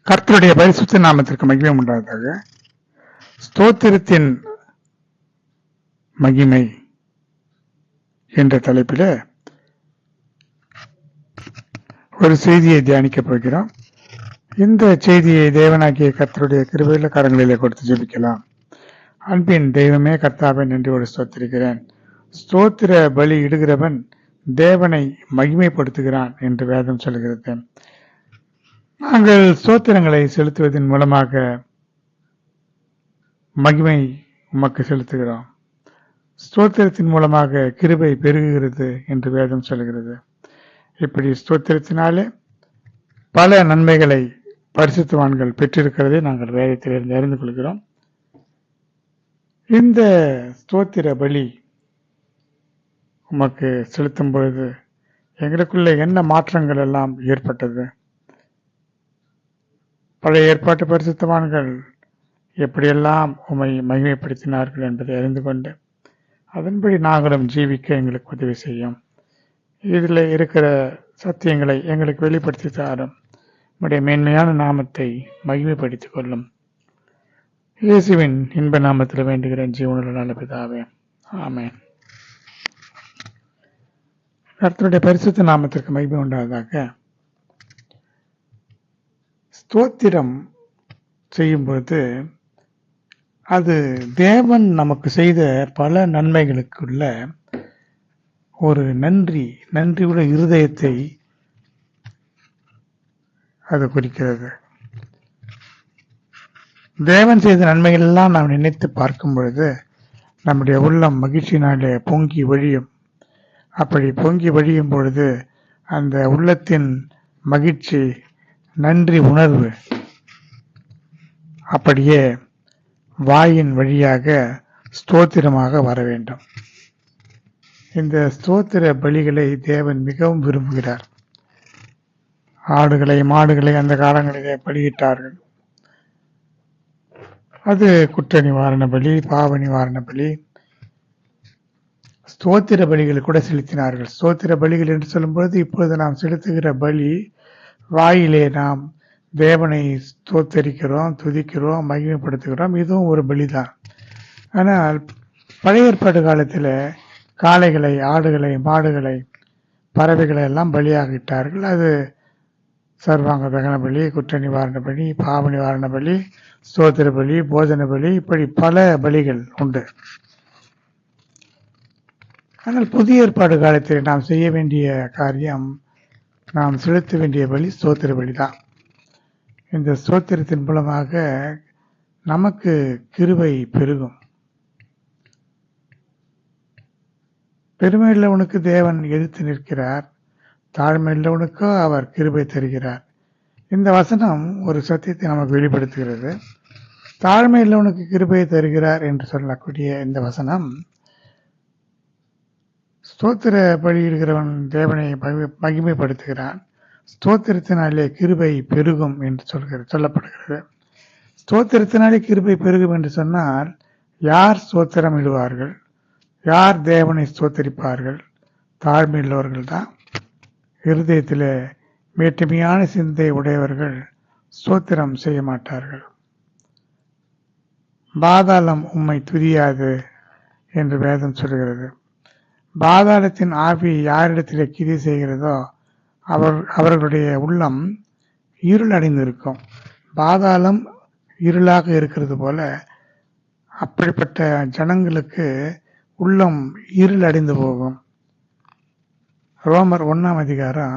கர்த்தருடைய பரிசுத்த நாமத்திற்கு மகிமை உண்டாவதாக. ஸ்தோத்திரத்தின் மகிமை என்ற தலைப்பில் ஒரு செய்தியை தியானிக்கப் போகிறோம். இந்த செய்தியை தேவனாகிய கர்த்தருடைய கிருபையுள்ள கரங்களிலே கொடுத்து ஜெபிக்கலாம். அன்பின் தெய்வமே, கர்த்தாவே, நன்றியோடு ஸ்தோத்திரிக்கிறேன். ஸ்தோத்திர பலி இடுகிறவன் தேவனை மகிமைப்படுத்துகிறான் என்று வேதம் சொல்கிறது. நாங்கள் ஸ்தோத்திரங்களை செலுத்துவதன் மூலமாக மகிமை உமக்கு செலுத்துகிறோம். ஸ்தோத்திரத்தின் மூலமாக கிருபை பெருகுகிறது என்று வேதம் சொல்கிறது. இப்படி ஸ்தோத்திரத்தினாலே பல நன்மைகளை பரிசுத்தவான்கள் பெற்றிருக்கிறதை நாங்கள் வேதத்திலிருந்து அறிந்து கொள்கிறோம். இந்த ஸ்தோத்திர பலி உமக்கு செலுத்தும் பொழுது எங்களுக்குள்ள என்ன மாற்றங்கள் எல்லாம் ஏற்பட்டது? பழைய ஏற்பாட்டு பரிசுத்தவான்கள் எப்படியெல்லாம் உம்மை மகிமைப்படுத்தினார்கள் என்பதை அறிந்து கொண்டு அதன்படி நாங்களும் ஜீவிக்க எங்களுக்கு உதவி செய்யும். இதில் இருக்கிற சத்தியங்களை எங்களுக்கு வெளிப்படுத்தி தாரும். உம்முடைய மேன்மையான நாமத்தை மகிமைப்படுத்திக் கொள்ளும். இயேசுவின் இன்ப நாமத்தில் வேண்டுகிறேன், ஜீவனுள்ள நல்ல பிதாவே, ஆமென். கர்த்தருடைய பரிசுத்த நாமத்திற்கு மகிமை உண்டாவதாக. ஸ்தோத்திரம் செய்யும் பொழுது அது தேவன் நமக்கு செய்த பல நன்மைகளுக்குள்ள ஒரு நன்றியுள்ள இருதயத்தை அது குறிக்கிறது. தேவன் செய்த நன்மைகள் எல்லாம் நாம் நினைத்து பார்க்கும் பொழுது நம்முடைய உள்ளம் மகிழ்ச்சியினாலே பொங்கி வழியும். அப்படி பொங்கி வழியும் பொழுது அந்த உள்ளத்தின் மகிழ்ச்சி, நன்றி உணர்வு அப்படியே வாயின் வழியாக ஸ்தோத்திரமாக வர வேண்டும். இந்த ஸ்தோத்திர பலிகளை தேவன் மிகவும் விரும்புகிறார். ஆடுகளை மாடுகளை அந்த காலங்களிலே பலியிட்டார்கள். அது குற்ற நிவாரண பலி, பாவ நிவாரண பலி, ஸ்தோத்திர பலிகள் கூட செலுத்தினார்கள். ஸ்தோத்திர பலிகள் என்று சொல்லும்போது இப்பொழுது நாம் செலுத்துகிற பலி, வாயிலே நாம் தேவனை ஸ்தோத்தரிக்கிறோம், துதிக்கிறோம், மகிமைப்படுத்துகிறோம். இதுவும் ஒரு பலிதான். ஆனால் பழைய ஏற்பாடு காலத்தில் காளைகளை, ஆடுகளை, மாடுகளை, பறவைகளை எல்லாம் பலியாகிட்டார்கள். அது சர்வாங்க தகன பலி, குற்ற நிவாரண பலி, பாவ நிவாரண பலி, ஸ்தோத்திர பலி, போஜன பலி, இப்படி பல பலிகள் உண்டு. ஆனால் புதிய ஏற்பாடு காலத்தில் நாம் செய்ய வேண்டிய காரியம், நாம் செலுத்த வேண்டிய பலி ஸ்தோத்திர பலி தான். இந்த ஸ்தோத்திரத்தின் மூலமாக நமக்கு கிருபை பெருகும். பெருமையுள்ளவனுக்கு தேவன் எதிர்த்து நிற்கிறார், தாழ்மையுள்ளவனுக்கோ அவர் கிருபை தருகிறார். இந்த வசனம் ஒரு சத்தியத்தை நமக்கு வெளிப்படுத்துகிறது. தாழ்மையுள்ளவனுக்கு கிருபை தருகிறார் என்று சொல்லக்கூடிய இந்த வசனம், ஸ்தோத்திர பலியிடுகிறவன் தேவனை மகிமைப்படுத்துகிறான், ஸ்தோத்திரத்தினாலே கிருபை பெருகும் என்று சொல்லப்படுகிறது. ஸ்தோத்திரத்தினாலே கிருபை பெருகும் என்று சொன்னால் யார் ஸ்தோத்திரம் இடுவார்கள்? யார் தேவனை ஸ்தோத்தரிப்பார்கள்? தாழ்மையுள்ளவர்கள் தான். இருதயத்தில் மேட்டுமையான சிந்தை உடையவர்கள் ஸ்தோத்திரம் செய்ய மாட்டார்கள். பாதாளம் உம்மை துதியாது என்று வேதம் சொல்கிறது. பாதாளத்தின் ஆவி யாரிடத்தில் கிரி செய்கிறதோ அவர்களுடைய உள்ளம் இருள் அடைந்திருக்கும். பாதாளம் இருளாக இருக்கிறது போல அப்படிப்பட்ட ஜனங்களுக்கு உள்ளம் இருள் அடைந்து போகும். ரோமர் 1ஆம் அதிகாரம்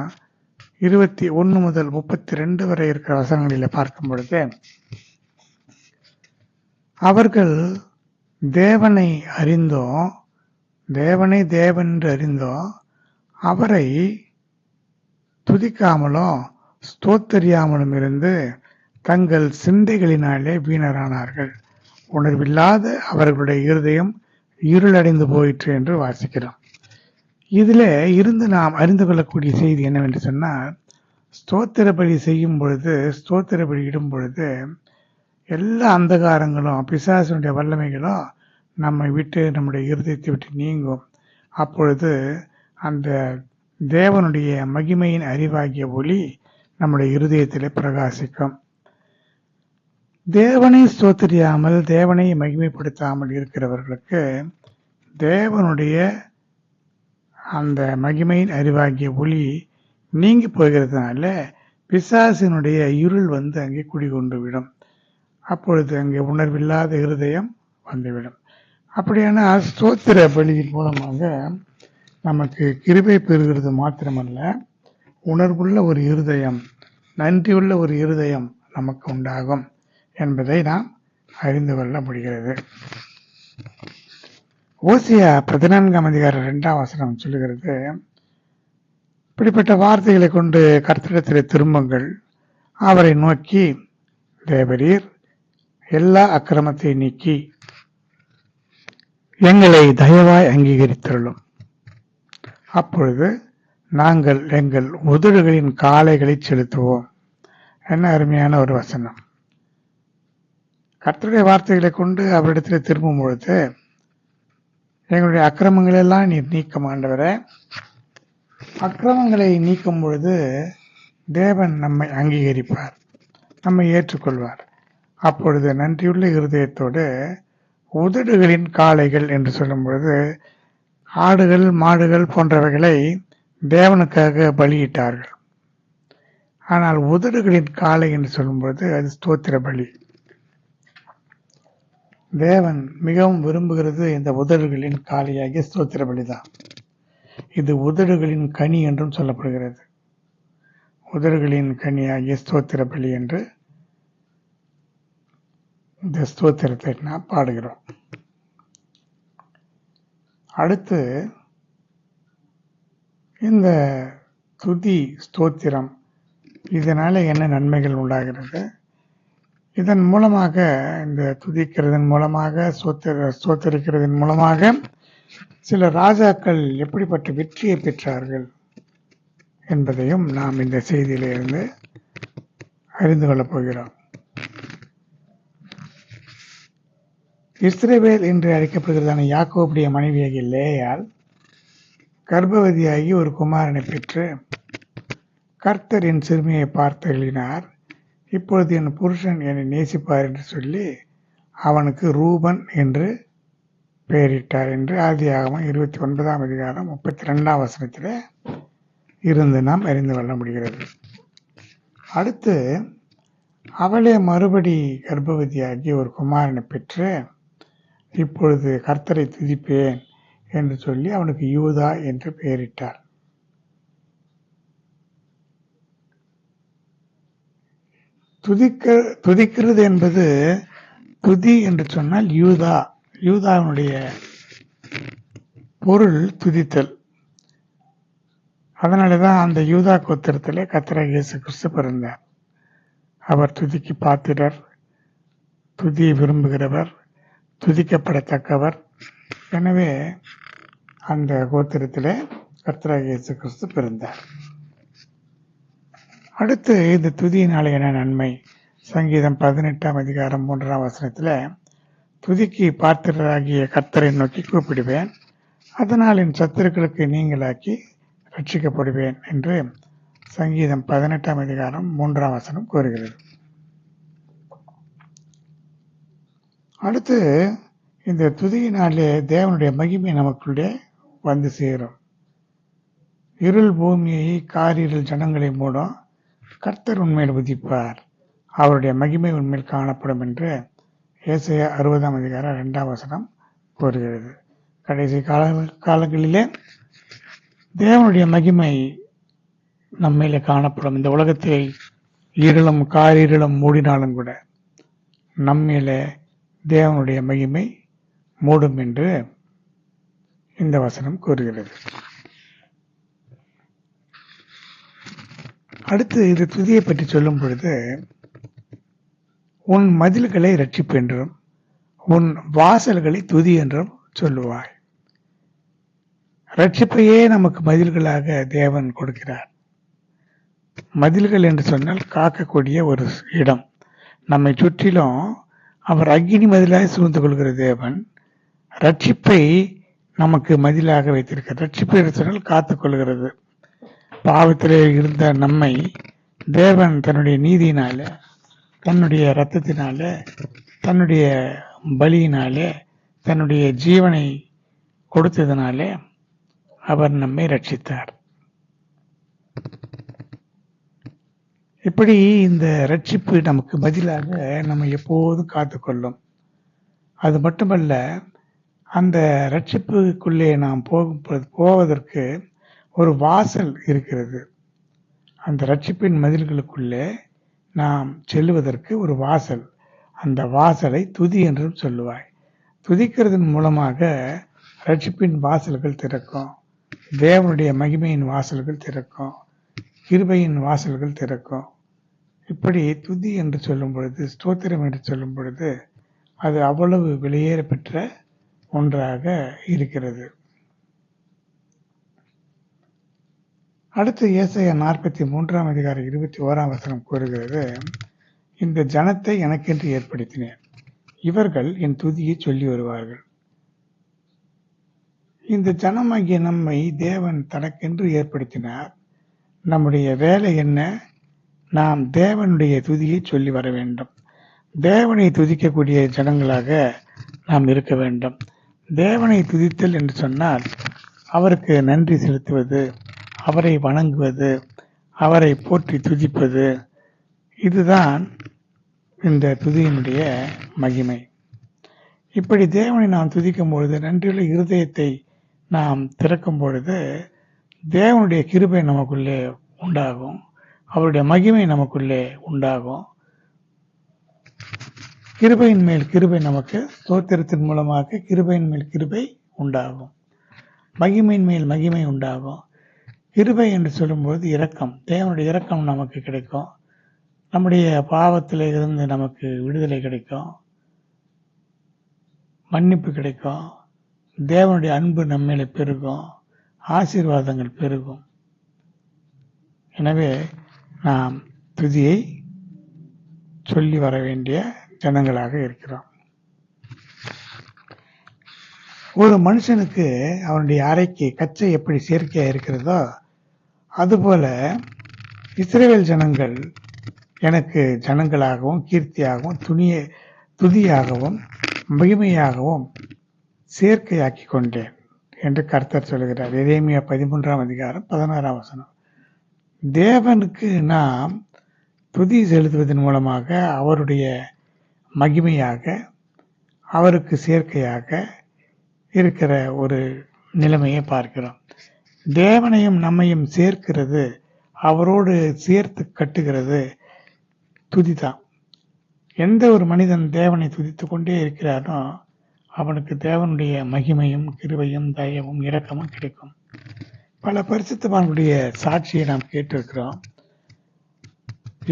21 முதல் 32 வரை இருக்கிற வசனங்களில் பார்க்கும் பொழுது, அவர்கள் தேவனை அறிந்தோ, தேவனை தேவன் என்று அறிந்தோ, அவரை துதிக்காமலோ ஸ்தோத்தரியாமலும் இருந்து தங்கள் சிந்தைகளினாலே வீணரானார்கள். உணர்வில்லாத அவர்களுடைய இருதயம் இருளடைந்து போயிற்று என்று வாசிக்கிறோம். இதில் இருந்து நாம் அறிந்து கொள்ளக்கூடிய செய்தி என்னவென்று சொன்னால், ஸ்தோத்திர பலி செய்யும் பொழுது, ஸ்தோத்திர பலி இடும் பொழுது எல்லா அந்தகாரங்களும், பிசாசுடைய வல்லமைகளும் நம்மை விட்டு, நம்முடைய இருதயத்தை விட்டு நீங்கும். அப்பொழுது அந்த தேவனுடைய மகிமையின் அறிவாகிய ஒளி நம்முடைய இருதயத்திலே பிரகாசிக்கும். தேவனை ஸ்தோத்திரியாமல் தேவனை மகிமைப்படுத்தாமல் இருக்கிறவர்களுக்கு தேவனுடைய அந்த மகிமையின் அறிவாகிய ஒளி நீங்கி போகிறதுனால பிசாசினுடைய இருள் வந்து அங்கே குடிகொண்டு விடும். அப்பொழுது அங்கே உணர்வில்லாத இருதயம் வந்துவிடும். அப்படியான ஸ்தோத்திர பலியின் மூலமாக நமக்கு கிருபை பெறுகிறது மாத்திரமல்ல, உணர்வுள்ள ஒரு இருதயம், நன்றியுள்ள ஒரு இருதயம் நமக்கு உண்டாகும் என்பதை நாம் அறிந்து கொள்ள முடிகிறது. ஓசியா 14:2 சொல்லுகிறது, இப்படிப்பட்ட வார்த்தைகளை கொண்டு கர்த்தரிடத்திலே திரும்புங்கள், அவரை நோக்கி தேவரீர் எல்லா அக்கிரமத்தை நீக்கி எங்களை தயவாய் அங்கீகரித்தருளும், அப்பொழுது நாங்கள் எங்கள் உதடுகளின் காளைகளை செலுத்துவோம். என்ன அருமையான ஒரு வசனம். கர்த்தருடைய வார்த்தைகளை கொண்டு அவரிடத்தில் திரும்பும் பொழுது எங்களுடைய அக்கிரமங்களெல்லாம் நீர் நீக்க ஆண்டவரே. அக்கிரமங்களை நீக்கும் பொழுது தேவன் நம்மை அங்கீகரிப்பார், நம்மை ஏற்றுக்கொள்வார். அப்பொழுது நன்றியுள்ள இருதயத்தோடு உதடுகளின் காளைகள் என்று சொல்லும் பொழுது ஆடுகள் மாடுகள் போன்றவைகளை தேவனுக்காக பலியிட்டார்கள். ஆனால் உதடுகளின் காளை என்று சொல்லும்போது அது ஸ்தோத்திர பலி. தேவன் மிகவும் விரும்புகிறது இந்த உதடுகளின் காளையாகிய ஸ்தோத்திர பலிதான். இது உதடுகளின் கனி என்றும் சொல்லப்படுகிறது. உதடுகளின் கனியாகிய ஸ்தோத்திர பலி என்று இந்த ஸ்தோத்திரத்தை நாம் பாடுகிறோம். அடுத்து இந்த துதி ஸ்தோத்திரம், இதனால என்ன நன்மைகள் உண்டாகிறது? இதன் மூலமாக, இந்த துதிக்கிறதன் மூலமாக, ஸ்தோத்தரிக்கிறதன் மூலமாக சில ராஜாக்கள் எப்படிப்பட்ட வெற்றியை பெற்றார்கள் என்பதையும் நாம் இந்த செய்தியிலிருந்து அறிந்து கொள்ளப் போகிறோம். இஸ்ரவேல் என்று அழைக்கப்படுகிறதான யாக்கோபுடைய மனைவியாகிய லேயாள் கர்ப்பவதியாகி ஒரு குமாரனை பெற்று கர்த்தர் என் சிறுமியை பார்த்து எழுதினார், இப்பொழுது என் புருஷன் என்னை நேசிப்பார் என்று சொல்லி அவனுக்கு ரூபன் என்று பெயரிட்டார் என்று ஆதியாகமம் 29:32 இருந்து நாம் அறிந்து கொள்ள முடிகிறது. அடுத்து அவளே மறுபடி கர்ப்பவதியாகி ஒரு குமாரனை பெற்று இப்பொழுது கர்த்தரை துதிப்பேன் என்று சொல்லி அவனுக்கு யூதா என்று பெயரிட்டார். துதிக்கிறது என்பது, துதி என்று சொன்னால் யூதாவினுடைய பொருள் துதித்தல். அதனாலதான் அந்த யூதா கோத்திரத்திலே கர்த்தராகிய இயேசு கிறிஸ்து பிறந்தார். அவர் துதிக்கு பாத்திரர், துதியை விரும்புகிறவர், துதிக்கப்படத்தக்கவர். எனவே அந்த கோத்திரத்திலே கர்த்தராகிய இயேசு கிறிஸ்து பிறந்தார். அடுத்து இந்த துதியினால என்ன நன்மை? சங்கீதம் 18:3 துதிக்கு பாத்திரராகிய கர்த்தரை நோக்கி கூப்பிடுவேன், அதனால் என் சத்துருக்களுக்கு நீங்களாக்கி ரட்சிக்கப்படுவேன் என்று சங்கீதம் 18:3 கூறுகிறது. அடுத்து இந்த துதியினாலே தேவனுடைய மகிமை நமக்குள்ளே வந்து சேரும். இருள் பூமியை, காரிருள் ஜனங்களை மூடும், கர்த்தர் உண்மையில் உதிப்பார், அவருடைய மகிமை உண்மையில் காணப்படும் என்று ஏசாயா 60:2 கூறுகிறது. கடைசி காலங்களிலே தேவனுடைய மகிமை நம்மையில காணப்படும். இந்த உலகத்தை இருளும் காரிருளும் மூடினாலும் கூட நம்மையில தேவனுடைய மகிமை மூடும் என்று இந்த வசனம் கூறுகிறது. அடுத்து இது துதியை பற்றி சொல்லும் பொழுது, உன் மதில்களை ரட்சிப்பு என்றும் உன் வாசல்களை துதி என்றும் சொல்லுவாய். ரட்சிப்பையே நமக்கு மதில்களாக தேவன் கொடுக்கிறார். மதில்கள் என்று சொன்னால் காக்கக்கூடிய ஒரு இடம். நம்மை சுற்றிலும் அவர் அக்கினி மதிலாக சூழ்ந்து கொள்கிற தேவன் ரட்சிப்பை நமக்கு மதிலாக வைத்திருக்கிறார். ரட்சிப்பு என்று சொன்னால் காத்துக் கொள்கிறது. பாவத்திலே இருந்த நம்மை தேவன் தன்னுடைய நீதியினால தன்னுடைய இரத்தத்தினால, தன்னுடைய பலியினாலே, தன்னுடைய ஜீவனை கொடுத்ததினாலே அவர் நம்மை ரட்சித்தார். இப்படி இந்த ரட்சிப்பு நமக்கு பதிலாக நம்ம எப்போதும் காத்துக்கொள்ளும். அது மட்டுமல்ல, அந்த ரட்சிப்புக்குள்ளே நாம் போவதற்கு ஒரு வாசல் இருக்கிறது. அந்த ரட்சிப்பின் மதில்களுக்குள்ளே நாம் செல்லுவதற்கு ஒரு வாசல். அந்த வாசலை துதி என்றும் சொல்லுவாய். துதிக்கிறதன் மூலமாக ரட்சிப்பின் வாசல்கள் திறக்கும். தேவனுடைய மகிமையின் வாசல்கள் திறக்கும். கிருபையின் வாசல்கள் திறக்கும். இப்படி துதி என்று சொல்லும் பொழுது, ஸ்தோத்திரம் என்று சொல்லும் பொழுது, அது அவ்வளவு விலையேற பெற்ற ஒன்றாக இருக்கிறது. அடுத்து ஏசாயா 43 அதிகாரம் 21 கூறுகிறது, இந்த ஜனத்தை எனக்கென்று ஏற்படுத்தினேன், இவர்கள் என் துதியை சொல்லி வருவார்கள். இந்த ஜனமாகிய நம்மை தேவன் தனக்கென்று ஏற்படுத்தினார். நம்முடைய வேலை என்ன? நாம் தேவனுடைய துதியை சொல்லி வர வேண்டும். தேவனை துதிக்கக்கூடிய ஜனங்களாக நாம் இருக்க வேண்டும். தேவனை துதித்தல் என்று சொன்னால் அவருக்கு நன்றி செலுத்துவது, அவரை வணங்குவது, அவரை போற்றி துதிப்பது. இதுதான் இந்த துதியினுடைய மகிமை. இப்படி தேவனை நாம் துதிக்கும் பொழுது, நன்றியுள்ள இருதயத்தை நாம் திறக்கும் பொழுது, தேவனுடைய கிருபை நமக்குள்ளே உண்டாகும். அவருடைய மகிமை நமக்குள்ளே உண்டாகும். கிருபையின் மேல் கிருபை நமக்கு ஸ்தோத்திரத்தின் மூலமாக கிருபையின் மேல் கிருபை உண்டாகும். மகிமையின் மேல் மகிமை உண்டாகும். கிருபை என்று சொல்லும்போது இரக்கம், தேவனுடைய இரக்கம் நமக்கு கிடைக்கும். நம்முடைய பாவத்தில் இருந்து நமக்கு விடுதலை கிடைக்கும், மன்னிப்பு கிடைக்கும், தேவனுடைய அன்பு நம்மேலே பெருகும், ஆசீர்வாதங்கள் பெருகும். எனவே நாம் துதியை சொல்லி வர வேண்டிய ஜனங்களாக இருக்கிறோம். ஒரு மனுஷனுக்கு அவனுடைய அறைக்கு கச்சை எப்படி சேர்க்கையா இருக்கிறதோ, அதுபோல இஸ்ரவேல் ஜனங்கள் எனக்கு ஜனங்களாகவும் கீர்த்தியாகவும் துதியாகவும் மகிமையாகவும் சேர்க்கையாக்கி கொண்டேன் என்று கர்த்தர் சொல்கிறார். எரேமியா 13 அதிகாரம் 16 தேவனுக்கு நாம் துதி செலுத்துவதன் மூலமாக அவருடைய மகிமையாக, அவருக்கு சேர்க்கையாக இருக்கிற ஒரு நிலைமையை பார்க்கிறோம். தேவனையும் நம்மையும் சேர்க்கிறது, அவரோடு சேர்த்து கட்டுகிறது துதிதான். எந்த ஒரு மனிதன் தேவனை துதித்து கொண்டே இருக்கிறானோ அவனுக்கு தேவனுடைய மகிமையும் கிருபையும் தயவும் இரக்கமும் கிடைக்கும். பல பரிசுத்தவான்களுடைய சாட்சியை நாம் கேட்டிருக்கிறோம்.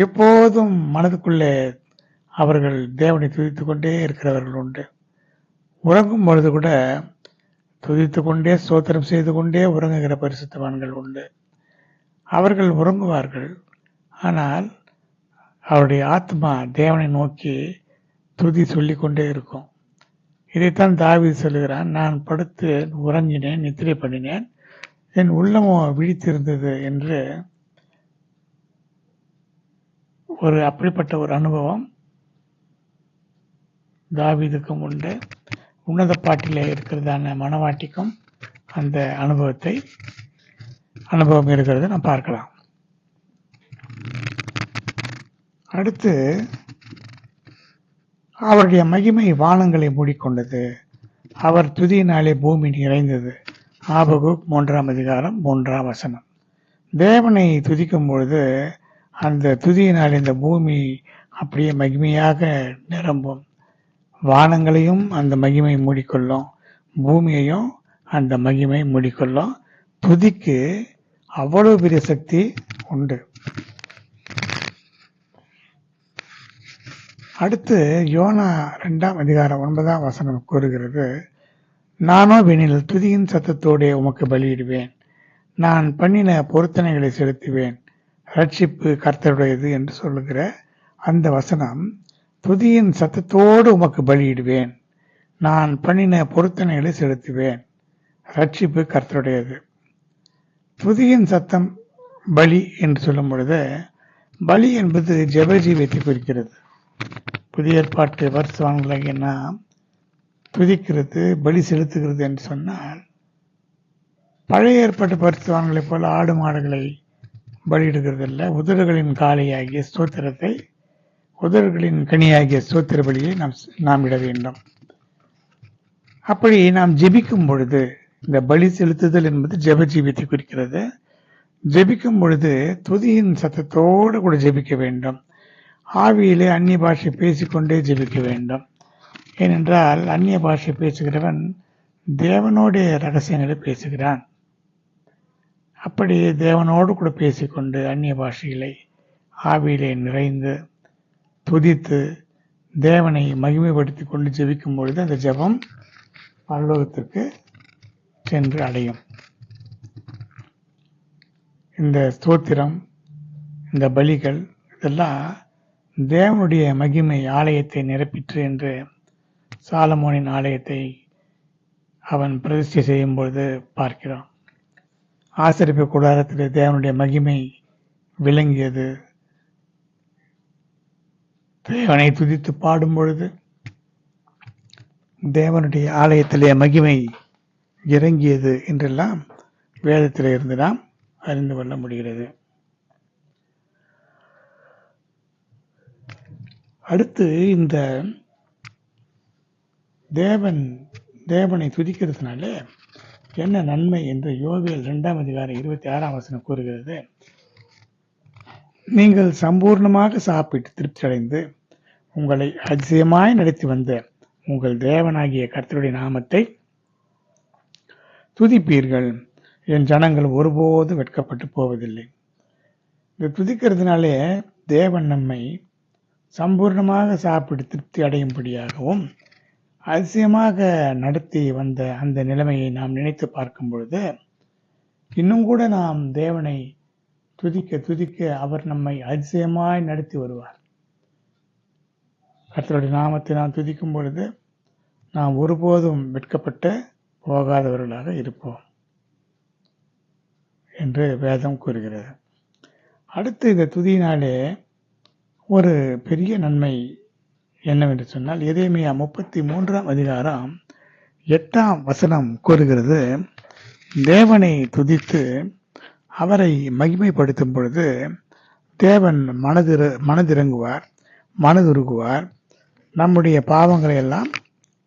எப்போதும் மனதுக்குள்ளே அவர்கள் தேவனை துதித்து கொண்டே இருக்கிறவர்கள் உண்டு. உறங்கும் பொழுது கூட துதித்து கொண்டே ஸ்தோத்திரம் செய்து கொண்டே உறங்குகிற பரிசுத்தவான்கள் உண்டு. அவர்கள் உறங்குவார்கள், ஆனால் அவருடைய ஆத்மா தேவனை நோக்கி துதி சொல்லிக் கொண்டே இருக்கும். இதைத்தான் தாவீது சொல்லுகிறான், நான் படுத்து உறங்கினேன், நித்திரை பண்ணினேன், என் உள்ளமோ விழித்திருந்தது என்று. அப்படிப்பட்ட ஒரு அனுபவம் தாவீதுக்கும் உண்டு. உன்னத பாட்டிலே இருக்கிறதான மணவாட்டிக்கும் அந்த அனுபவம் இருக்கிறது நாம் பார்க்கலாம். அடுத்து அவருடைய மகிமை வானங்களை மூடிக்கொண்டது, அவர் துதியினாலே பூமி நிறைந்தது. ஆபகுக் 3 அதிகாரம் 3 தேவனை துதிக்கும் பொழுது அந்த துதியினால் இந்த பூமி அப்படியே மகிமையாக நிரம்பும். வானங்களையும் அந்த மகிமை மூடிக்கொள்ளும், பூமியையும் அந்த மகிமை மூடிக்கொள்ளும். துதிக்கு அவ்வளவு பெரிய சக்தி உண்டு. அடுத்து யோனா 2 அதிகாரம் 9 கூறுகிறது, நானோ வெனில் துதியின் சத்தத்தோடே உமக்கு பலியிடுவேன், நான் பண்ணின பொருத்தனைகளை செலுத்துவேன், ரட்சிப்பு கர்த்தருடையது என்று சொல்லுகிற அந்த வசனம், துதியின் சத்தத்தோடு உமக்கு பலியிடுவேன், நான் பண்ணின பொருத்தனைகளை செலுத்துவேன், ரட்சிப்பு கர்த்தருடையது. துதியின் சத்தம் பலி என்று சொல்லும் பொழுது, பலி என்பது ஜெப ஜீவியத்தை குறிக்கிறது. புதிய ஏற்பாட்டு வருஷவான்களாகிய நாம் துதிக்கிறது, பலி செலுத்துகிறது என்று சொன்னால், பழைய ஏற்பாட்டு பரிசுத்தவான்களைப் போல ஆடு மாடுகளை பலியிடுகிறதில்ல. உதடுகளின் காளையாகிய ஸ்தோத்திரத்தை, உதடுகளின் கனியாகிய ஸ்தோத்திர பலியை நாம் இட வேண்டும். அப்படி நாம் ஜெபிக்கும் பொழுது, இந்த பலி செலுத்துதல் என்பது ஜெப ஜீவியத்தை குறிக்கிறது. ஜெபிக்கும் பொழுது துதியின் சத்தத்தோடு கூட ஜெபிக்க வேண்டும். ஆவியிலே அந்நிய பாஷை பேசிக்கொண்டே ஜெபிக்க வேண்டும். ஏனென்றால் அந்நிய பாஷை பேசுகிறவன் தேவனோடைய ரகசியங்களை பேசுகிறான். அப்படி தேவனோடு கூட பேசிக்கொண்டு அந்நிய பாஷைகளை ஆவியிலே நிறைந்து துதித்து தேவனை மகிமைப்படுத்தி கொண்டு ஜெபிக்கும் பொழுது அந்த ஜெபம் பரலோகத்திற்கு சென்று அடையும். இந்த ஸ்தோத்திரம், இந்த பலிகள் இதெல்லாம் தேவனுடைய மகிமை ஆலயத்தை நிரப்பிற்று என்று சாலமோனின் ஆலயத்தை அவன் பிரதிஷ்டை செய்யும் பொழுது பார்க்கிறோம். ஆசரிப்பு கூடாரத்தில் தேவனுடைய மகிமை விளங்கியது. தேவனை துதித்து பாடும் பொழுது தேவனுடைய ஆலயத்திலே மகிமை இறங்கியது என்றெல்லாம் வேதத்திலே இருந்து நாம் அறிந்து கொள்ள முடிகிறது. அடுத்து இந்த தேவனை துதிக்கிறதுனால என்ன நன்மை என்று யோவேல் 2:26 கூறுகிறது. நீங்கள் சம்பூர்ணமாக சாப்பிட்டு திருப்தி அடைந்து உங்களை அதிசயமாய் நடத்தி வந்த உங்கள் தேவனாகிய கர்த்தருடைய நாமத்தை துதிப்பீர்கள். என் ஜனங்கள் ஒருபோது வெட்கப்பட்டு போவதில்லை. இந்த துதிக்கிறதுனாலே தேவன் நம்மை சம்பூர்ணமாக சாப்பிட்டு திருப்தி அடையும்படியாகவும் அதிசயமாக நடத்தி வந்த அந்த நிலைமையை நாம் நினைத்து பார்க்கும் பொழுது இன்னும் கூட நாம் தேவனை துதிக்க துதிக்க அவர் நம்மை அதிசயமாய் நடத்தி வருவார். கர்த்தருடைய நாமத்தை நாம் துதிக்கும் பொழுது நாம் ஒருபோதும் வெட்கப்பட்டு போகாதவர்களாக இருப்போம் என்று வேதம் கூறுகிறது. அடுத்து இந்த துதியினாலே ஒரு பெரிய நன்மை என்னவென்று சொன்னால், எரேமியா 33:8 கூறுகிறது, தேவனை துதித்து அவரை மகிமைப்படுத்தும் பொழுது தேவன் மனதிறங்குவார், மனதுருகுவார், நம்முடைய பாவங்களை எல்லாம்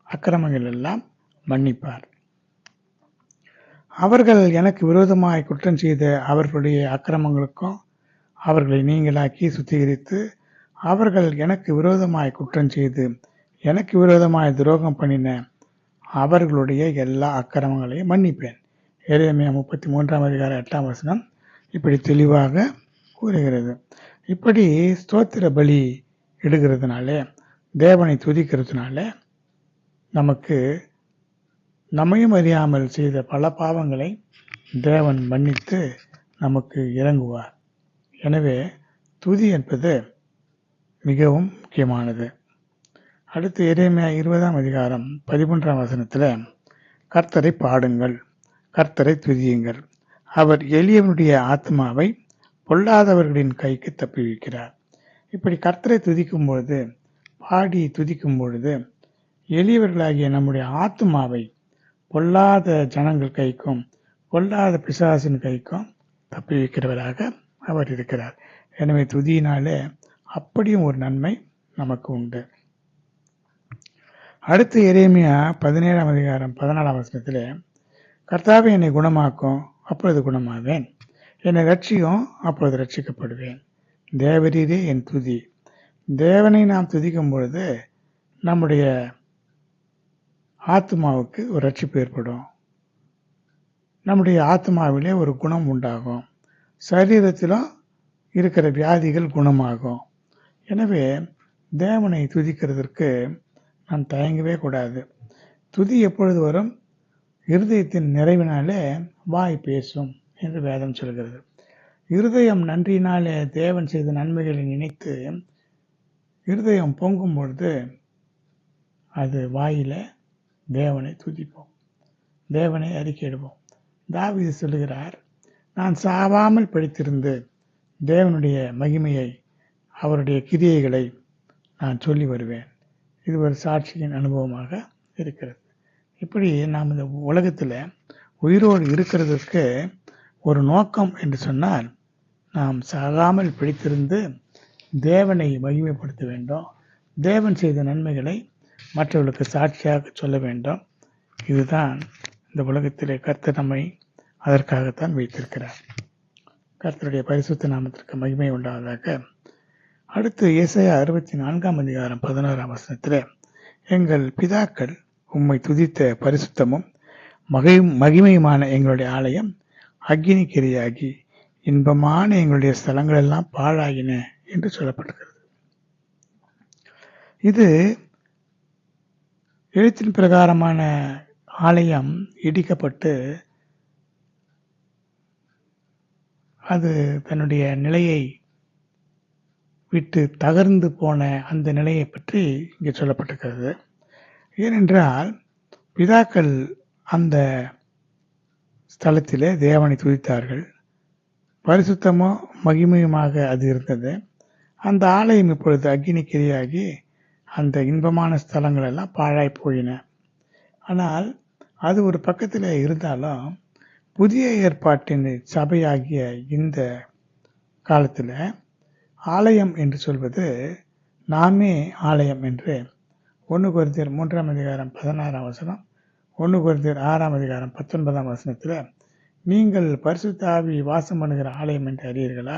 அக்கிரமங்கள் எல்லாம் மன்னிப்பார். அவர்கள் எனக்கு விரோதமாய் குற்றம் செய்த அவர்களுடைய அக்கிரமங்களுக்கும் அவர்களை நீங்களாக்கி சுத்திகரித்து, அவர்கள் எனக்கு விரோதமாய் குற்றம் செய்து எனக்கு விரோதமாய் துரோகம் பண்ணின அவர்களுடைய எல்லா அக்கிரமங்களையும் மன்னிப்பேன். எரேமியா 33:8 இப்படி தெளிவாக கூறுகிறது. இப்படி ஸ்தோத்திர பலி இடுகிறதுனால, தேவனை துதிக்கிறதுனால நமக்கு நம்மையும் அறியாமல் செய்த பல பாவங்களை தேவன் மன்னித்து நமக்கு இறங்குவார். எனவே துதி என்பது மிகவும் முக்கியமானது. அடுத்து எரேமியா 20:13 கர்த்தரை பாடுங்கள், கர்த்தரை துதியுங்கள், அவர் எளியவனுடைய ஆத்மாவை பொல்லாதவர்களின் கைக்கு தப்புவிக்கிறார். இப்படி கர்த்தரை துதிக்கும் பொழுது, பாடி துதிக்கும் பொழுது எளியவர்களாகிய நம்முடைய ஆத்மாவை பொல்லாத ஜனங்கள் கைக்கும் பொல்லாத பிசாசின் கைக்கும் தப்புவிக்கிறவராக அவர் இருக்கிறார். எனவே துதியினாலே அப்படியும் ஒரு நன்மை நமக்கு உண்டு. அடுத்து எரேமியா 17:14 கர்த்தாவே என்னை குணமாக்கும், அப்பொழுது குணமாவேன், என்னை ரட்சியும், அப்பொழுது ரட்சிக்கப்படுவேன். தேவரீரே என் துதி. தேவனை நாம் துதிக்கும் பொழுது நம்முடைய ஆத்மாவுக்கு ஒரு ரட்சிப்பு ஏற்படும். நம்முடைய ஆத்மாவிலே ஒரு குணம் உண்டாகும். சரீரத்திலும் இருக்கிற வியாதிகள் குணமாகும். எனவே தேவனை துதிக்கிறதற்கு நாம் தயங்கவே கூடாது. துதி எப்பொழுது வரும்? இருதயத்தின் நிறைவினாலே வாய் பேசும் என்று வேதம் சொல்கிறது. இருதயம் நன்றியினாலே தேவன் செய்த நன்மைகளை நினைத்து இருதயம் பொங்கும் பொழுது அது வாயில தேவனை துதிப்போம், தேவனை அறிக்கையிடுவோம். தாவீது சொல்லுகிறார், நான் சாவாமல் படித்திருந்து தேவனுடைய மகிமையை, அவருடைய கிரியைகளை நான் சொல்லி வருவேன். இது ஒரு சாட்சியின் அனுபவமாக இருக்கிறது. இப்படி நாம் இந்த உலகத்தில் உயிரோடு இருக்கிறதுக்கு ஒரு நோக்கம் என்று சொன்னால், நாம் சாகாமல் பிடித்திருந்து தேவனை மகிமைப்படுத்த வேண்டும். தேவன் செய்த நன்மைகளை மற்றவர்களுக்கு சாட்சியாக சொல்ல வேண்டும். இதுதான் இந்த உலகத்திலே கர்த்தர் நம்மை அதற்காகத்தான் வைத்திருக்கிறார். கர்த்தருடைய பரிசுத்த நாமத்திற்கு மகிமை உண்டாவதாக. அடுத்து ஏசாயா 64:16 எங்கள் பிதாக்கள் உம்மை துதித்த பரிசுத்தமும் மகிமையுமான எங்களுடைய ஆலயம் அக்கினிக்கிரையாகி இன்பமான எங்களுடைய ஸ்தலங்கள் எல்லாம் பாழாகின என்று சொல்லப்பட்டிருக்கிறது. இது எழுத்தின் பிரகாரமான ஆலயம் இடிக்கப்பட்டு அது தன்னுடைய நிலையை விட்டு தகர்ந்து போன அந்த நிலையை பற்றி இங்கே சொல்லப்பட்டிருக்கிறது. ஏனென்றால் பிதாக்கள் அந்த ஸ்தலத்திலே தேவனை துதித்தார்கள். பரிசுத்தமோ மகிமையுமாக அது இருந்தது. அந்த ஆலயம் இப்பொழுது அக்கினிக்கிரையாகி அந்த இன்பமான ஸ்தலங்கள் எல்லாம் பாழாய் போயின. ஆனால் அது ஒரு பக்கத்தில் இருந்தாலும் புதிய ஏற்பாட்டின் சபையாகிய இந்த காலத்தில் ஆலயம் என்று சொல்வது நாமே ஆலயம் என்று 1 கொரிந்தியர் 3:16, 1 கொரிந்தியர் 6:19 நீங்கள் பரிசுத்த ஆவி வாசம் பண்ணுகிற ஆலயம் என்று அறியீர்களா?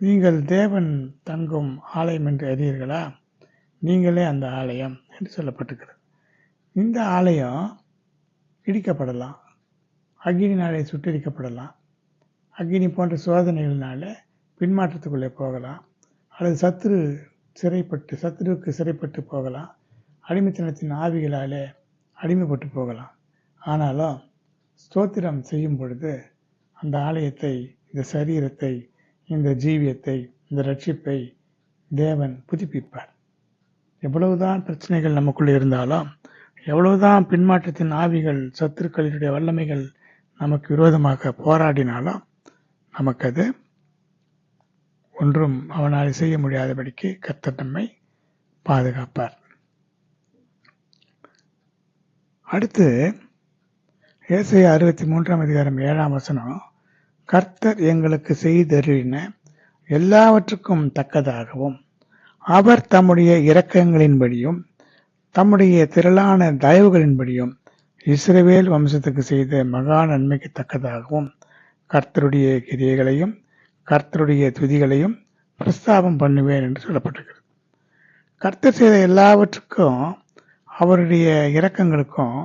நீங்கள் தேவன் தங்கும் ஆலயம் என்று அறியீர்களா? நீங்களே அந்த ஆலயம் என்று சொல்லப்பட்டிருக்கிறது. இந்த ஆலயம் இடிக்கப்படலாம், அக்னினாலே சுட்டரிக்கப்படலாம், அக்னி போன்ற சோதனைகளினால பின்மாற்றத்துக்குள்ளே போகலாம், அல்லது சத்துருவுக்கு சிறைப்பட்டு போகலாம், அடிமைத்தனத்தின் ஆவிகளாலே அடிமைப்பட்டு போகலாம். ஆனாலும் ஸ்தோத்திரம் செய்யும் பொழுது அந்த ஆலயத்தை, இந்த சரீரத்தை, இந்த ஜீவியத்தை, இந்த ரட்சிப்பை தேவன் புதுப்பிப்பார். எவ்வளவுதான் பிரச்சனைகள் நமக்குள்ளே இருந்தாலும், எவ்வளவுதான் பின்மாற்றத்தின் ஆவிகள், சத்துருக்களினுடைய வல்லமைகள் நமக்கு விரோதமாக போராடினாலும் நமக்கு அது ஒன்றும் அவனால் செய்ய முடியாதபடிக்கு கர்த்தர் நம்மை பாதுகாப்பார். அடுத்து ஏசாயா 63:7 கர்த்தர் எங்களுக்கு செய்தருளின எல்லாவற்றுக்கும் தக்கதாகவும் அவர் தம்முடைய இரக்கங்களின்படியும் தம்முடைய திரளான தயவுகளின்படியும் இஸ்ரவேல் வம்சத்துக்கு செய்த மகா நன்மைக்கு தக்கதாகவும் கர்த்தருடைய கிரியைகளையும் கர்த்தருடைய துதிகளையும் பிரஸ்தாபம் பண்ணுவேன் என்று சொல்லப்பட்டிருக்கிறது. கர்த்தர் செய்த எல்லாவற்றுக்கும், அவருடைய இரக்கங்களுக்கும்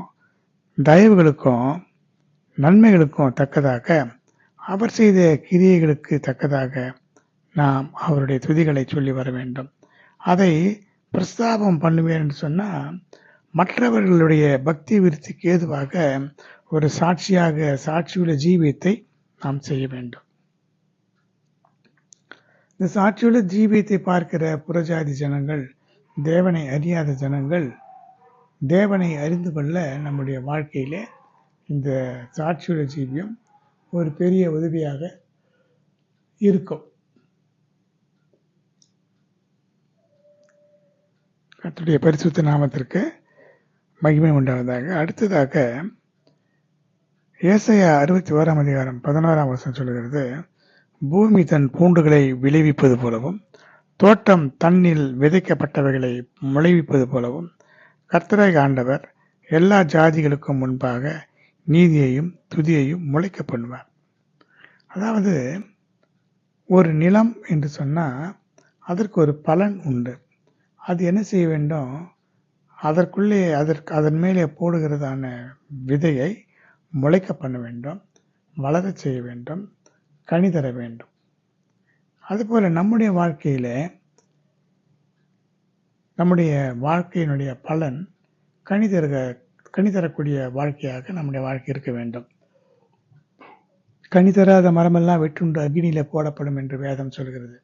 தயவுகளுக்கும் நன்மைகளுக்கும் தக்கதாக, அவர் செய்த கிரியைகளுக்கு தக்கதாக நாம் அவருடைய துதிகளை சொல்லி வர வேண்டும். அதை பிரஸ்தாபம் பண்ணுவேன் என்று சொன்னால், மற்றவர்களுடைய பக்தி விருத்திக்கு ஏதுவாக ஒரு சாட்சியுள்ள ஜீவியத்தை நாம் செய்ய வேண்டும். இந்த சாட்சியுள்ள ஜீவியத்தை பார்க்கிற புறஜாதி ஜனங்கள், தேவனை அறியாத ஜனங்கள் தேவனை அறிந்து கொள்ள நம்முடைய வாழ்க்கையிலே இந்த சாட்சியுள்ள ஜீவியம் ஒரு பெரிய உதவியாக இருக்கும். கர்த்தருடைய பரிசுத்த நாமத்திற்கு மகிமை உண்டாவதாக. அடுத்ததாக ஏசாயா 61:11 சொல்கிறது, பூமி தன் பூண்டுகளை விளைவிப்பது போலவும் தோட்டம் தன்னில் விதைக்கப்பட்டவைகளை முளைவிப்பது போலவும் கர்த்தராகிய ஆண்டவர் எல்லா ஜாதிகளுக்கும் முன்பாக நீதியையும் துதியையும் முளைக்க பண்ணுவார். அதாவது ஒரு நிலம் என்று சொன்னால் அதற்கு ஒரு பலன் உண்டு. அது என்ன செய்ய வேண்டும்? அதற்குள்ளே அதன் மேலே போடுகிறதான விதையை முளைக்க பண்ண வேண்டும், வளரச் செய்ய வேண்டும், கனி தர வேண்டும். அதுபோல நம்முடைய வாழ்க்கையில நம்முடைய வாழ்க்கையினுடைய பலன் கனி தரக்கூடிய வாழ்க்கையாக நம்முடைய வாழ்க்கை இருக்க வேண்டும். கனி தராத மரமெல்லாம் வெட்டுண்டு அக்னியில போடப்படும் என்று வேதம் சொல்கிறது.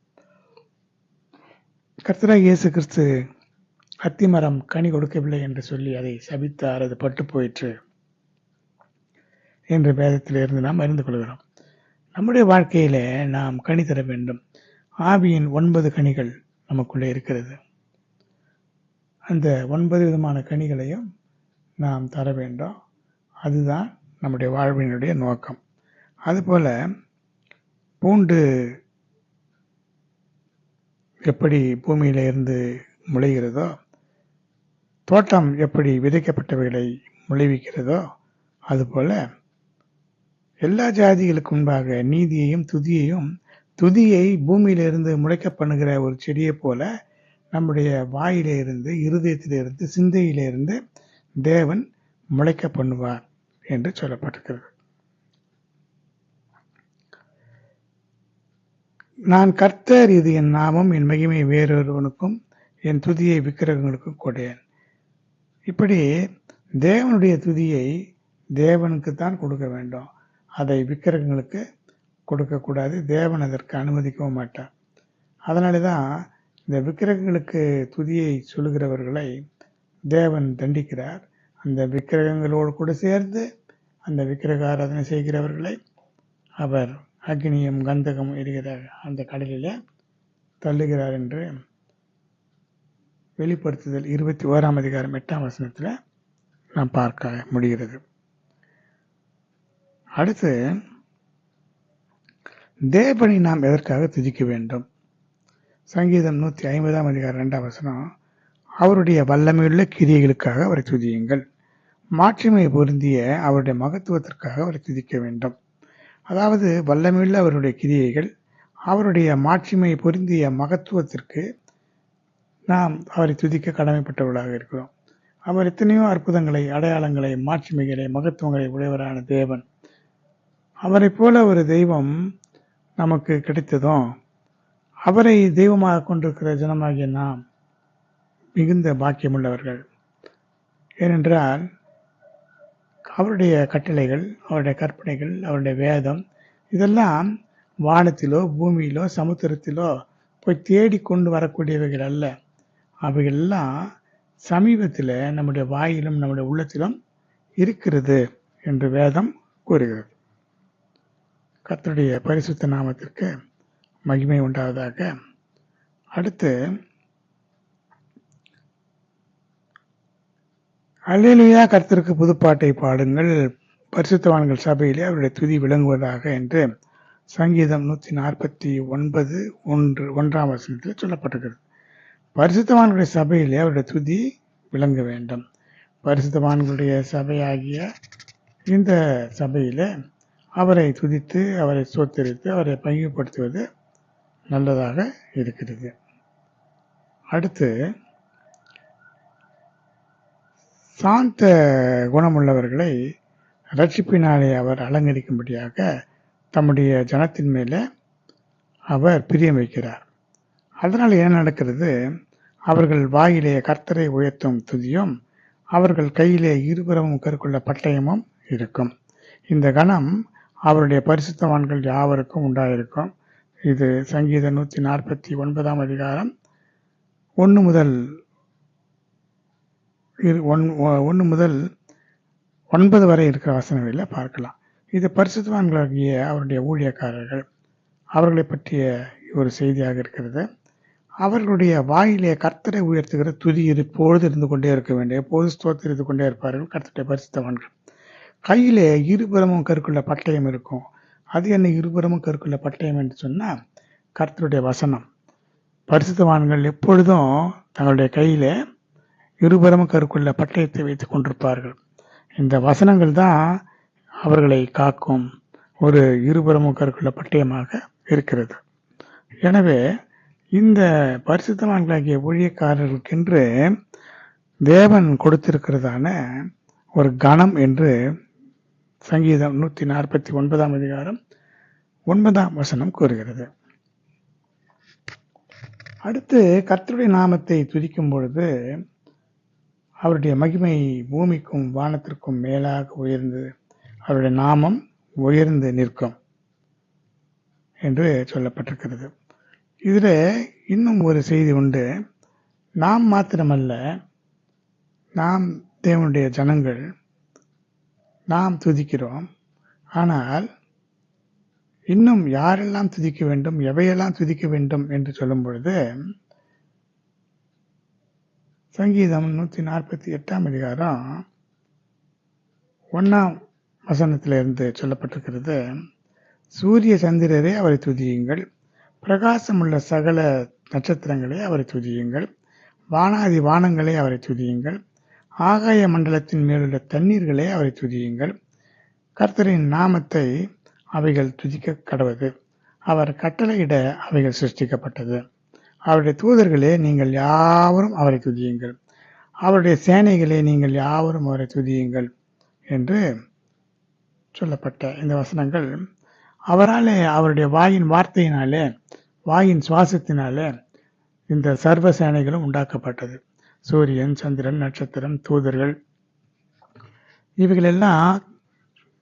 கர்த்தராகிய இயேசு கிறிஸ்து அத்திமரம் கனி கொடுக்கவில்லை என்று சொல்லி அதை சபித்தார், அது பட்டு போயிற்று என்று வேதத்திலிருந்து நாம் அறிந்து கொள்கிறோம். நம்முடைய வாழ்க்கையில நாம் கனி தர வேண்டும். ஆவியின் 9 கனிகள் நமக்குள்ளே இருக்கிறது. அந்த 9 விதமான கனிகளையும் நாம் தர வேண்டும். அதுதான் நம்முடைய வாழ்வினுடைய நோக்கம். அதுபோல பூண்டு எப்படி பூமியில இருந்து முளைகிறதோ, தோட்டம் எப்படி விதைக்கப்பட்டவைகளை முளைவிக்கிறதோ, அதுபோல எல்லா ஜாதிகளுக்கு முன்பாக நீதியையும் துதியையும், துதியை பூமியிலிருந்து முளைக்க பண்ணுகிற ஒரு செடியை போல நம்முடைய வாயிலே இருந்து, இருதயத்திலே இருந்து, சிந்தையிலே இருந்து தேவன் முளைக்க பண்ணுவார் என்று சொல்லப்பட்டிருக்கிறது. நான் கர்த்தர், இது என் நாமம், என் மகிமை வேறொருவனுக்கும், என் துதியை விக்கிரகங்களுக்கும் கொடேன். இப்படி தேவனுடைய துதியை தேவனுக்குத்தான் கொடுக்க வேண்டும். அதை விக்கிரகங்களுக்கு கொடுக்கக்கூடாது. தேவன் அதற்கு அனுமதிக்கவும் மாட்டார். அதனால தான் இந்த விக்கிரகங்களுக்கு துதியை சொல்லுகிறவர்களை தேவன் தண்டிக்கிறார். அந்த விக்கிரகங்களோடு கூட சேர்ந்து அந்த விக்கிரக ஆராதனை செய்கிறவர்களை அவர் அக்னியும் கந்தகம் எரிகிற அந்த கடலில் தள்ளுகிறார் என்று வெளிப்படுத்துதல் 21ஆம் அதிகாரம் 8ஆம் வசனத்தில் நாம் பார்க்க முடிகிறது. அடுத்து, தேவனை நாம் எதற்காக துதிக்க வேண்டும்? சங்கீதம் 150ஆம் அதிகாரம் 2ஆம் வசனம், அவருடைய வல்லமையுள்ள கிரியைகளுக்காக அவரை துதியுங்கள், மாட்சிமை பொருந்திய அவருடைய மகத்துவத்திற்காக அவரை துதிக்க வேண்டும். அதாவது வல்லமையுள்ள அவருடைய கிரியைகள், அவருடைய மாட்சிமை பொருந்திய மகத்துவத்திற்கு நாம் அவரை துதிக்க கடமைப்பட்டவர்களாக இருக்கிறோம். அவர் எத்தனையோ அற்புதங்களை, அடையாளங்களை, மாட்சிமைகளை, மகத்துவங்களை உடையவரான தேவன். அவரை போல ஒரு தெய்வம் நமக்கு கிடைத்ததும் அவரை தெய்வமாக கொண்டிருக்கிற ஜனமாகிய நாம் மிகுந்த பாக்கியமுள்ளவர்கள். ஏனென்றால் அவருடைய கட்டளைகள், அவருடைய கற்பனைகள், அவருடைய வேதம் இதெல்லாம் வானத்திலோ பூமியிலோ சமுத்திரத்திலோ போய் தேடி கொண்டு வரக்கூடியவைகள் அல்ல. அவைகளெல்லாம் சமீபத்தில் நம்முடைய வாயிலும் நம்முடைய உள்ளத்திலும் இருக்கிறது என்று வேதம் கூறுகிறது. கர்த்தருடைய பரிசுத்த நாமத்திற்கு மகிமை உண்டாவதாக. அடுத்து, அல்லேலூயா, கர்த்தருக்கு புதுப்பாட்டை பாடுங்கள், பரிசுத்தவான்கள் சபையிலே அவருடைய துதி விளங்குவதாக என்று சங்கீதம் 149:1ஆம் வசனத்தில் சொல்லப்பட்டிருக்கிறது. பரிசுத்தவான்களுடைய சபையிலே அவருடைய துதி விளங்க வேண்டும். பரிசுத்தவான்களுடைய சபையாகிய இந்த சபையிலே அவரை துதித்து, அவரை ஸ்தோத்திரித்து, அவரை மகிமைப்படுத்துவது நல்லதாக இருக்கிறது. அடுத்து, சாந்த குணமுள்ளவர்களை ரட்சிப்பினாலே அவர் அலங்கரிக்கும்படியாக தம்முடைய ஜனத்தின் மேலே அவர் பிரியம் வைக்கிறார். அதனால் என்ன நடக்கிறது? அவர்கள் வாயிலே கர்த்தரை உயர்த்தும் துதியும், அவர்கள் கையிலே இருபுறமும் கருக்குள்ள பட்டயமும் இருக்கும். இந்த கணம் அவருடைய பரிசுத்தவான்கள் யாவருக்கும் உண்டாயிருக்கும். இது சங்கீதம் 149ஆம் அதிகாரம் 1 முதல் 9 வரை இருக்கிற வசனங்களில் பார்க்கலாம். இது பரிசுத்தவான்களாகிய அவருடைய ஊழியக்காரர்கள், அவர்களை பற்றிய ஒரு செய்தியாக இருக்கிறது. அவர்களுடைய வாயிலே கர்த்தரை உயர்த்துகிற துதி எப்பொழுது இருந்து கொண்டே இருக்க வேண்டும். எப்போது ஸ்தோத்திரித்து கொண்டே இருப்பார்கள் கர்த்தருடைய பரிசுத்தவான்கள். கையிலே இருபுறமும் கருக்குள்ள பட்டயம் இருக்கும். அது என்ன இருபுறமும் கருக்குள்ள பட்டயம் என்று சொன்னால், கர்த்தருடைய வசனம். பரிசுத்தவான்கள் எப்பொழுதும் தங்களுடைய கையிலே இருபுறமும் கருக்குள்ள பட்டயத்தை வைத்துக் கொண்டிருப்பார்கள். இந்த வசனங்கள் தான் அவர்களை காக்கும் ஒரு இருபுறமும் கருக்குள்ள பட்டயமாக இருக்கிறது. எனவே இந்த பரிசுத்தவான்களாகிய ஊழியக்காரர்களுக்கென்று தேவன் கொடுத்திருக்கிறதான ஒரு கணம் என்று சங்கீதம் 149ஆம் அதிகாரம் 9ஆம் வசனம் கூறுகிறது. அடுத்து, கர்த்தருடைய நாமத்தை துதிக்கும் பொழுது அவருடைய மகிமை பூமிக்கும் வானத்திற்கும் மேலாக உயர்ந்து அவருடைய நாமம் உயர்ந்து நிற்கும் என்று சொல்லப்பட்டிருக்கிறது. இதில் இன்னும் ஒரு செய்தி உண்டு. நாம் மாத்திரமல்ல, நாம் தேவனுடைய ஜனங்கள், நாம் துதிக்கிறோம். ஆனால் இன்னும் யாரெல்லாம் துதிக்க வேண்டும், எவையெல்லாம் துதிக்க வேண்டும் என்று சொல்லும் பொழுது, சங்கீதம் 148 அதிகாரம் 1 வசனத்திலிருந்து சொல்லப்பட்டிருக்கிறது. சூரிய சந்திரரே அவரை துதியுங்கள், பிரகாசமுள்ள சகல நட்சத்திரங்களே அவரை துதியுங்கள், வானாதி வானங்களே அவரை துதியுங்கள், ஆகாய மண்டலத்தின் மேலுள்ள தண்ணீர்களே அவரை துதியுங்கள். கர்த்தரின் நாமத்தை அவைகள் துதிக்க கடவது. அவர் கட்டளையிட அவைகள் சிருஷ்டிக்கப்பட்டது. அவருடைய தூதர்களே நீங்கள் யாவரும் அவரை துதியுங்கள், அவருடைய சேனைகளே நீங்கள் யாவரும் அவரை துதியுங்கள் என்று சொல்லப்பட்ட இந்த வசனங்கள் அவராலே, அவருடைய வாயின் வார்த்தையினாலே, வாயின் சுவாசத்தினாலே இந்த சர்வ சேனைகளும் உண்டாக்கப்பட்டது. சூரியன், சந்திரன், நட்சத்திரம், தூதர்கள், இவைகளெல்லாம்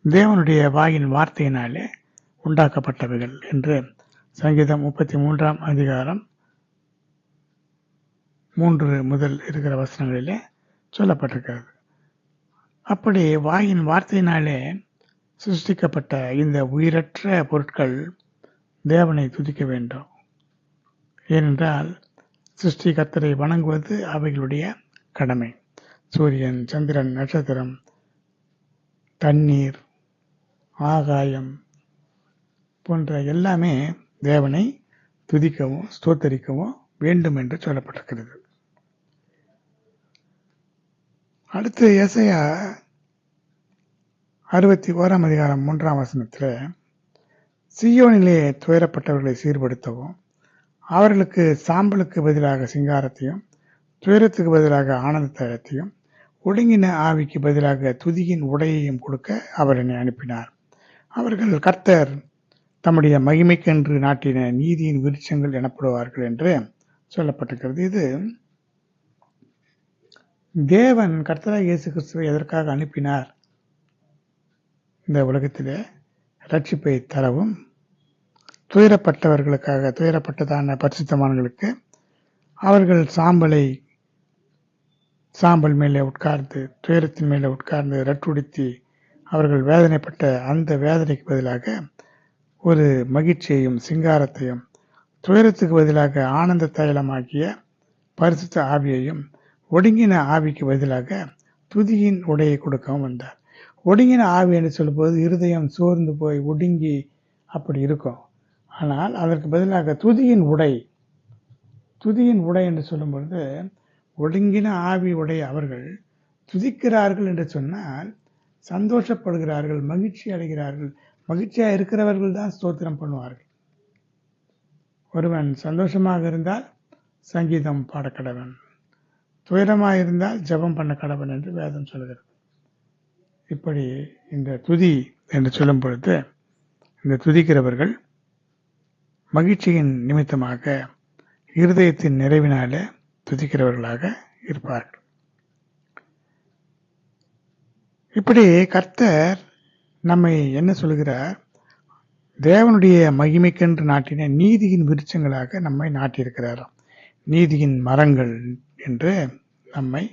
தேவனுடைய வாயின் வார்த்தையினாலே உண்டாக்கப்பட்டவைகள் என்று சங்கீதம் 33 அதிகாரம் 3 முதல் இருக்கிற வசனங்களிலே சொல்லப்பட்டிருக்கிறது. அப்படி வாயின் வார்த்தையினாலே சிருஷ்டிக்கப்பட்ட இந்த உயிரற்ற பொருட்கள் தேவனை துதிக்க வேண்டும். ஏனென்றால் சிருஷ்டிகர்த்தரை வணங்குவது அவைகளுடைய கடமை. சூரியன், சந்திரன், நட்சத்திரம், தண்ணீர், ஆகாயம் போன்ற எல்லாமே தேவனை துதிக்கவும் ஸ்தோத்தரிக்கவும் வேண்டும் என்று சொல்லப்பட்டிருக்கிறது. அடுத்து ஏசாயா 61 அதிகாரம் 3 வசனத்தில், சீயோனிலே துயரப்பட்டவர்களை சீர்படுத்தவும், அவர்களுக்கு சாம்பலுக்கு பதிலாக சிங்காரத்தையும், துயரத்துக்கு பதிலாக ஆனந்த தைலத்தையும், ஒடுங்கின ஆவிக்கு பதிலாக துதியின் உடையையும் கொடுக்க அவர் என்னை அனுப்பினார். அவர்கள் கர்த்தர் தம்முடைய மகிமைக்கென்று நாட்டின நீதியின் விருட்சங்கள் எனப்படுவார்கள் என்று சொல்லப்பட்டிருக்கிறது. இது தேவன் கர்த்தராகிய இயேசு கிறிஸ்துவை எதற்காக அனுப்பினார்? இந்த உலகத்திலே ரட்சிப்பை தரவும், துயரப்பட்டவர்களுக்காக, துயரப்பட்டதான பரிசுத்தவான்களுக்கு அவர்கள் சாம்பல் மேலே உட்கார்ந்து, துயரத்தின் மேலே உட்கார்ந்து ரட்டுடுத்தி அவர்கள் வேதனைப்பட்ட அந்த வேதனைக்கு பதிலாக ஒரு மகிழ்ச்சியையும் சிங்காரத்தையும், துயரத்துக்கு பதிலாக ஆனந்த தைலமாகிய பரிசுத்த ஆவியையும், ஒடுங்கின ஆவிக்கு பதிலாக துதியின் உடையை கொடுக்கவும் வந்தார். ஒடுங்கின ஆவி என்று சொல்லும்போது இருதயம் சோர்ந்து போய் ஒடுங்கி அப்படி இருக்கும். ஆனால் அதற்கு பதிலாக துதியின் உடை என்று சொல்லும்பொழுது, ஒடுங்கின ஆவி உடைய அவர்கள் துதிக்கிறார்கள் என்று சொன்னால் சந்தோஷப்படுகிறார்கள், மகிழ்ச்சி அடைகிறார்கள். மகிழ்ச்சியாக இருக்கிறவர்கள் தான் ஸ்தோத்திரம் பண்ணுவார்கள். ஒருவன் சந்தோஷமாக இருந்தால் சங்கீதம் பாடக்கடவன், துயரமாக இருந்தால் ஜெபம் பண்ண கடவன் என்று வேதம் சொல்கிறது. இப்படி இந்த துதி என்று சொல்லும் பொழுது, இந்த துதிக்கிறவர்கள் மகிழ்ச்சியின் நிமித்தமாக இருதயத்தின் நிறைவினாலே துதிக்கிறவர்களாக இருப்பார்கள். இப்படி கர்த்தர் நம்மை என்ன சொல்கிறார்? தேவனுடைய மகிமைக்கென்று நாட்டின நீதியின் விருட்சங்களாக நம்மை நாட்டியிருக்கிறாராம். நீதியின் மரங்கள் என்று நம்மை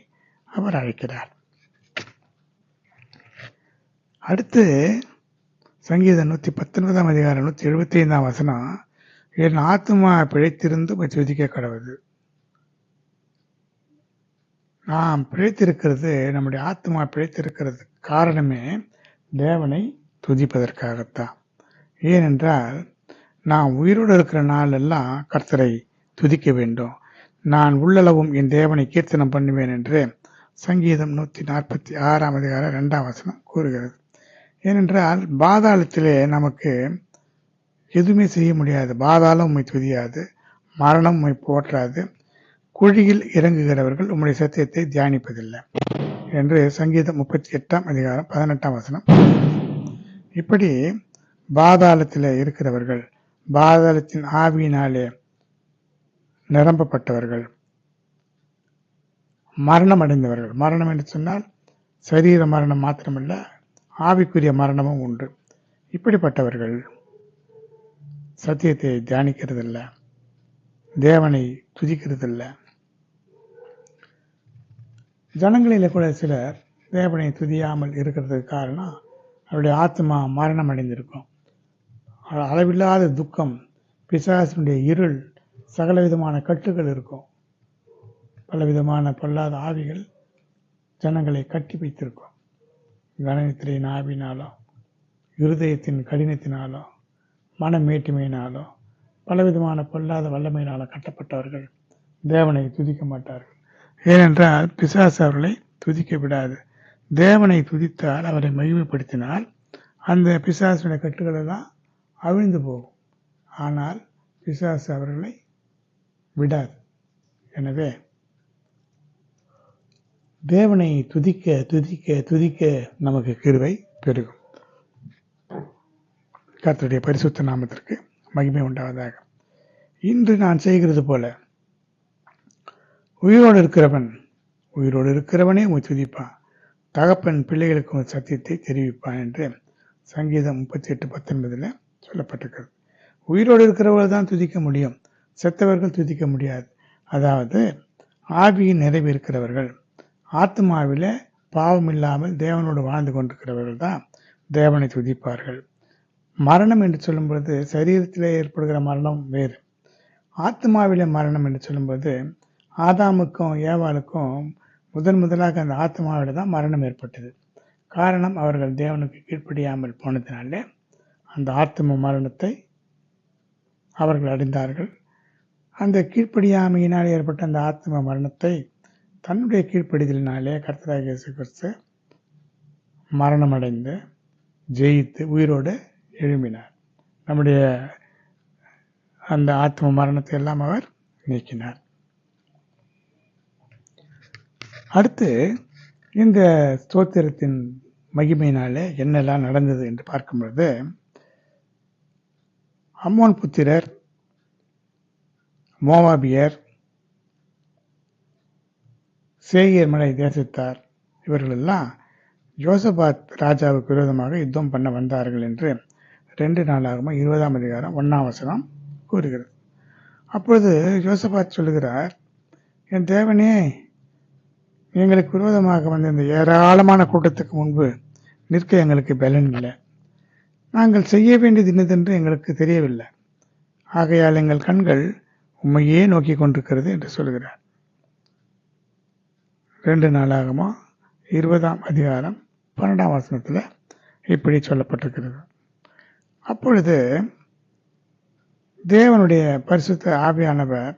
அவர் அழைக்கிறார். அடுத்து சங்கீதம் 119 அதிகாரம் 175 வசனம், என் ஆத்துமா பிழைத்திருந்து துதிக்க கடவுது. நாம் பிழைத்திருக்கிறது, நம்முடைய ஆத்மா பிழைத்திருக்கிறது காரணமே தேவனை துதிப்பதற்காகத்தான். ஏனென்றால் நாம் உயிரோடு இருக்கிற நாள் எல்லாம் கர்த்தரை துதிக்க வேண்டும். நான் உள்ளளவும் என் தேவனை கீர்த்தனம் பண்ணுவேன் என்று சங்கீதம் 146 அதிகாரம் 2 வசனம் கூறுகிறது. ஏனென்றால் பாதாளத்திலே நமக்கு எதுவுமே செய்ய முடியாது. பாதாளம் உம்மை துதியாது, மரணம் உம்மை போற்றாது, குழியில் இறங்குகிறவர்கள் உம்முடைய சத்தியத்தை தியானிப்பதில்லை என்று சங்கீதம் 38 அதிகாரம் 18 வசனம். இப்படி பாதாளத்தில் இருக்கிறவர்கள், பாதாளத்தின் ஆவியினாலே நிரம்பப்பட்டவர்கள், மரணம் அடைந்தவர்கள், மரணம் என்று சொன்னால் சரீர மரணம் மாத்திரமல்ல, ஆவிக்குரிய மரணமும் உண்டு. இப்படிப்பட்டவர்கள் சத்தியத்தை தியானிக்கிறதில்ல, தேவனை துதிக்கிறதில்ல. ஜனங்களிலே கூட சிலர் தேவனை துதியாமல் இருக்கிறதுக்கு காரணம் அவருடைய ஆத்மா மரணம் அடைந்திருக்கும். அளவில்லாத துக்கம், பிசாசினுடைய இருள், சகலவிதமான கட்டுகள் இருக்கும். பலவிதமான பொல்லாத ஆவிகள் ஜனங்களை கட்டி வைத்திருக்கும். கனத்திரையின் ஆவினாலோ, இருதயத்தின் கடினத்தினாலோ, மனமேட்டுமையினாலோ, பலவிதமான பொல்லாத வல்லமையினாலோ கட்டப்பட்டவர்கள் தேவனை துதிக்க மாட்டார்கள். ஏனென்றால் பிசாசு அவர்களை துதிக்க விடாது. தேவனை துதித்தால், அவரை மகிமைப்படுத்தினால் அந்த பிசாசுடைய கட்டுகள் எல்லாம் அவிழ்ந்து போகும். ஆனால் பிசாசு அவர்களை விடாது. எனவே தேவனை துதிக்க துதிக்க துதிக்க நமக்கு கிருபை பெருகும். கர்த்தருடைய பரிசுத்த நாமத்திற்கு மகிமை உண்டாவதாக. இன்று நான் செய்கிறது போல உயிரோடு இருக்கிறவனே உம்மை துதிப்பான், தகப்பன் பிள்ளைகளுக்கு ஒரு சத்தியத்தை தெரிவிப்பான் என்று சங்கீதம் 38:19 சொல்லப்பட்டிருக்கிறது. உயிரோடு இருக்கிறவர்கள் தான் துதிக்க முடியும், செத்தவர்கள் துதிக்க முடியாது. அதாவது ஆவியின் நிறைவு இருக்கிறவர்கள், ஆத்மாவில பாவம் இல்லாமல் தேவனோடு வாழ்ந்து கொண்டிருக்கிறவர்கள் தான் தேவனை துதிப்பார்கள். மரணம் என்று சொல்லும்போது சரீரத்திலே ஏற்படுகிற மரணம் வேறு. ஆத்மாவிலே மரணம் என்று சொல்லும்போது ஆதாமுக்கும் ஏவாளுக்கும் முதலாக அந்த ஆத்மாவில தான் மரணம் ஏற்பட்டது. காரணம், அவர்கள் தேவனுக்கு கீழ்ப்படியாமல் போனதினாலே அந்த ஆத்ம மரணத்தை அவர்கள் அடைந்தார்கள். அந்த கீழ்ப்படியாமையினால் ஏற்பட்ட அந்த ஆத்ம மரணத்தை தன்னுடைய கீழ்ப்படிதலினாலே கர்த்தராகிய இயேசு கிறிஸ்து மரணமடைந்து ஜெயித்து உயிரோடு எழும்பினார். நம்முடைய அந்த ஆத்ம மரணத்தை எல்லாம் அவர் நீக்கினார். அடுத்து இந்த ஸ்தோத்திரத்தின் மகிமையினாலே என்னெல்லாம் நடந்தது என்று பார்க்கும் பொழுது, அம்மோன் புத்திரர், மோவாபியர், சேயீர் மலை தேசத்தார் இவர்கள் எல்லாம் யோசபாத் ராஜாவுக்கு விரோதமாக யுத்தம் பண்ண வந்தார்கள் என்று 2 நாளாகம 20ஆம் அதிகாரம் 1ஆம் வசனம் கூறுகிறது. அப்பொழுது யோசபாத் சொல்லுகிறார், என் தேவனே, எங்களுக்கு விரோதமாக வந்த இந்த ஏராளமான கூட்டத்துக்கு முன்பு நிற்க எங்களுக்கு பலன் இல்லை. நாங்கள் செய்ய வேண்டியது இன்னதென்று எங்களுக்கு தெரியவில்லை. ஆகையால் எங்கள் கண்கள் உம்மையே நோக்கி கொண்டிருக்கிறது என்று சொல்கிறார். 2 நாளாகமோ 20ஆம் அதிகாரம் 12ஆம் வசனத்தில் இப்படி சொல்லப்பட்டிருக்கிறது. அப்பொழுது தேவனுடைய பரிசுத்த ஆவியானவர்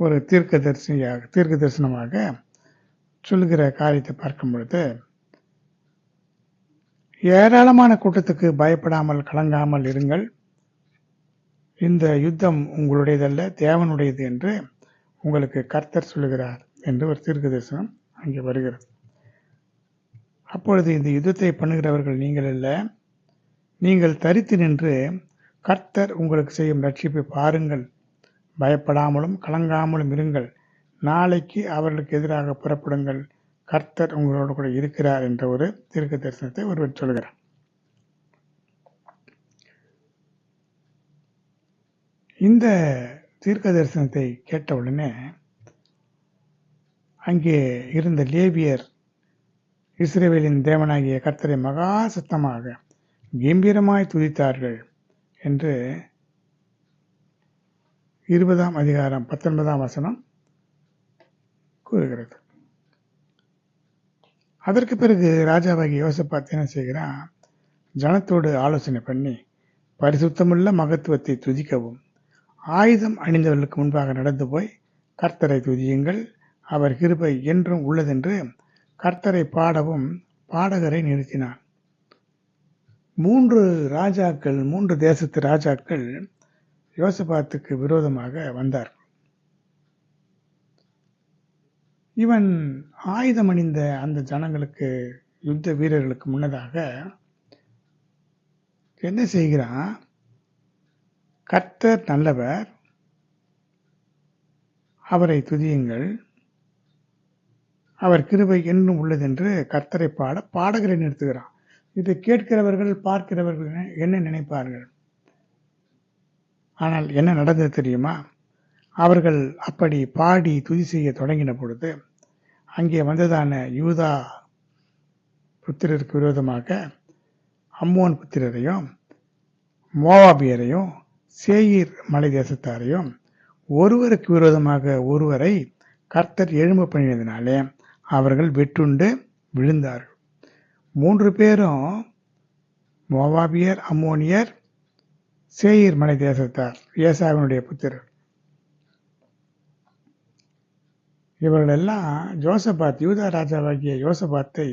ஒரு தீர்க்க தரிசனமாக சொல்லுகிற காரியத்தை பார்க்கும் பொழுது, ஏராளமான கூட்டத்துக்கு பயப்படாமல் கலங்காமல் இருங்கள், இந்த யுத்தம் உங்களுடையதல்ல தேவனுடையது என்று உங்களுக்கு கர்த்தர் சொல்லுகிறார் என்று ஒரு தீர்க்க தரிசனம் அங்கே வருகிறது. அப்பொழுது இந்த யுத்தத்தை பண்ணுகிறவர்கள் நீங்கள் அல்ல, நீங்கள் தரித்து நின்று கர்த்தர் உங்களுக்கு செய்யும் ரட்சிப்பை பாருங்கள், பயப்படாமலும் கலங்காமலும் இருங்கள், நாளைக்கு அவர்களுக்கு எதிராக புறப்படுங்கள், கர்த்தர் உங்களோடு கூட இருக்கிறார் என்ற ஒரு தீர்க்க தரிசனத்தை ஒருவர் சொல்கிறார். இந்த தீர்க்க தரிசனத்தை கேட்டவுடனே அங்கே இருந்த லேவியர் இஸ்ரவேலின் தேவனாகிய கர்த்தரை மகா சத்தமாக கம்பீரமாய் துதித்தார்கள் என்று 20ஆம் அதிகாரம் 19ஆம் வசனம் கூறுகிறது. அதற்கு பிறகு ராஜாவாகிய யோசபாத் என்ன செய்கிறான், ஜனத்தோடு ஆலோசனை பண்ணி பரிசுத்தமுள்ள மகத்துவத்தை துதிக்கவும், ஆயுதம் அணிந்தவர்களுக்கு முன்பாக நடந்து போய் கர்த்தரை துதியுங்கள், அவர் கிருபை என்றும் உள்ளதென்று கர்த்தரை பாடவும் பாடகரை நிறுத்தினான். 3 தேசத்து ராஜாக்கள் யோசபாத்துக்கு விரோதமாக வந்தார். இவன் ஆயுதம் அணிந்த அந்த ஜனங்களுக்கு, யுத்த வீரர்களுக்கு முன்னதாக என்ன செய்கிறான், கர்த்தர் நல்லவர், அவரை துதியுங்கள், அவர் கிருபை என்றும் உள்ளதென்று கர்த்தரை பாட பாடகரை நிறுத்துகிறான். இதை கேட்கிறவர்கள் பார்க்கிறவர்கள் என்ன நினைப்பார்கள்? ஆனால் என்ன நடந்தது தெரியுமா? அவர்கள் அப்படி பாடி துதி செய்ய தொடங்கின பொழுது அங்கே வந்ததான யூதா புத்திரருக்கு விரோதமாக அம்மோன் புத்திரரையும் மோவாபியரையும் சேயீர் மலை தேசத்தாரையும் ஒருவருக்கு விரோதமாக ஒருவரை கர்த்தர் எழும்ப பண்ணினதினாலே அவர்கள் வெட்டுண்டு விழுந்தார்கள். 3 பேரும் மோவாபியர், அம்மோனியர், சேயீர் மலை தேசத்தார், ஏசாவினுடைய புத்திரர். இவர்களெல்லாம் யோசபாத், யூதா ராஜாவாகிய யோசபாத்தை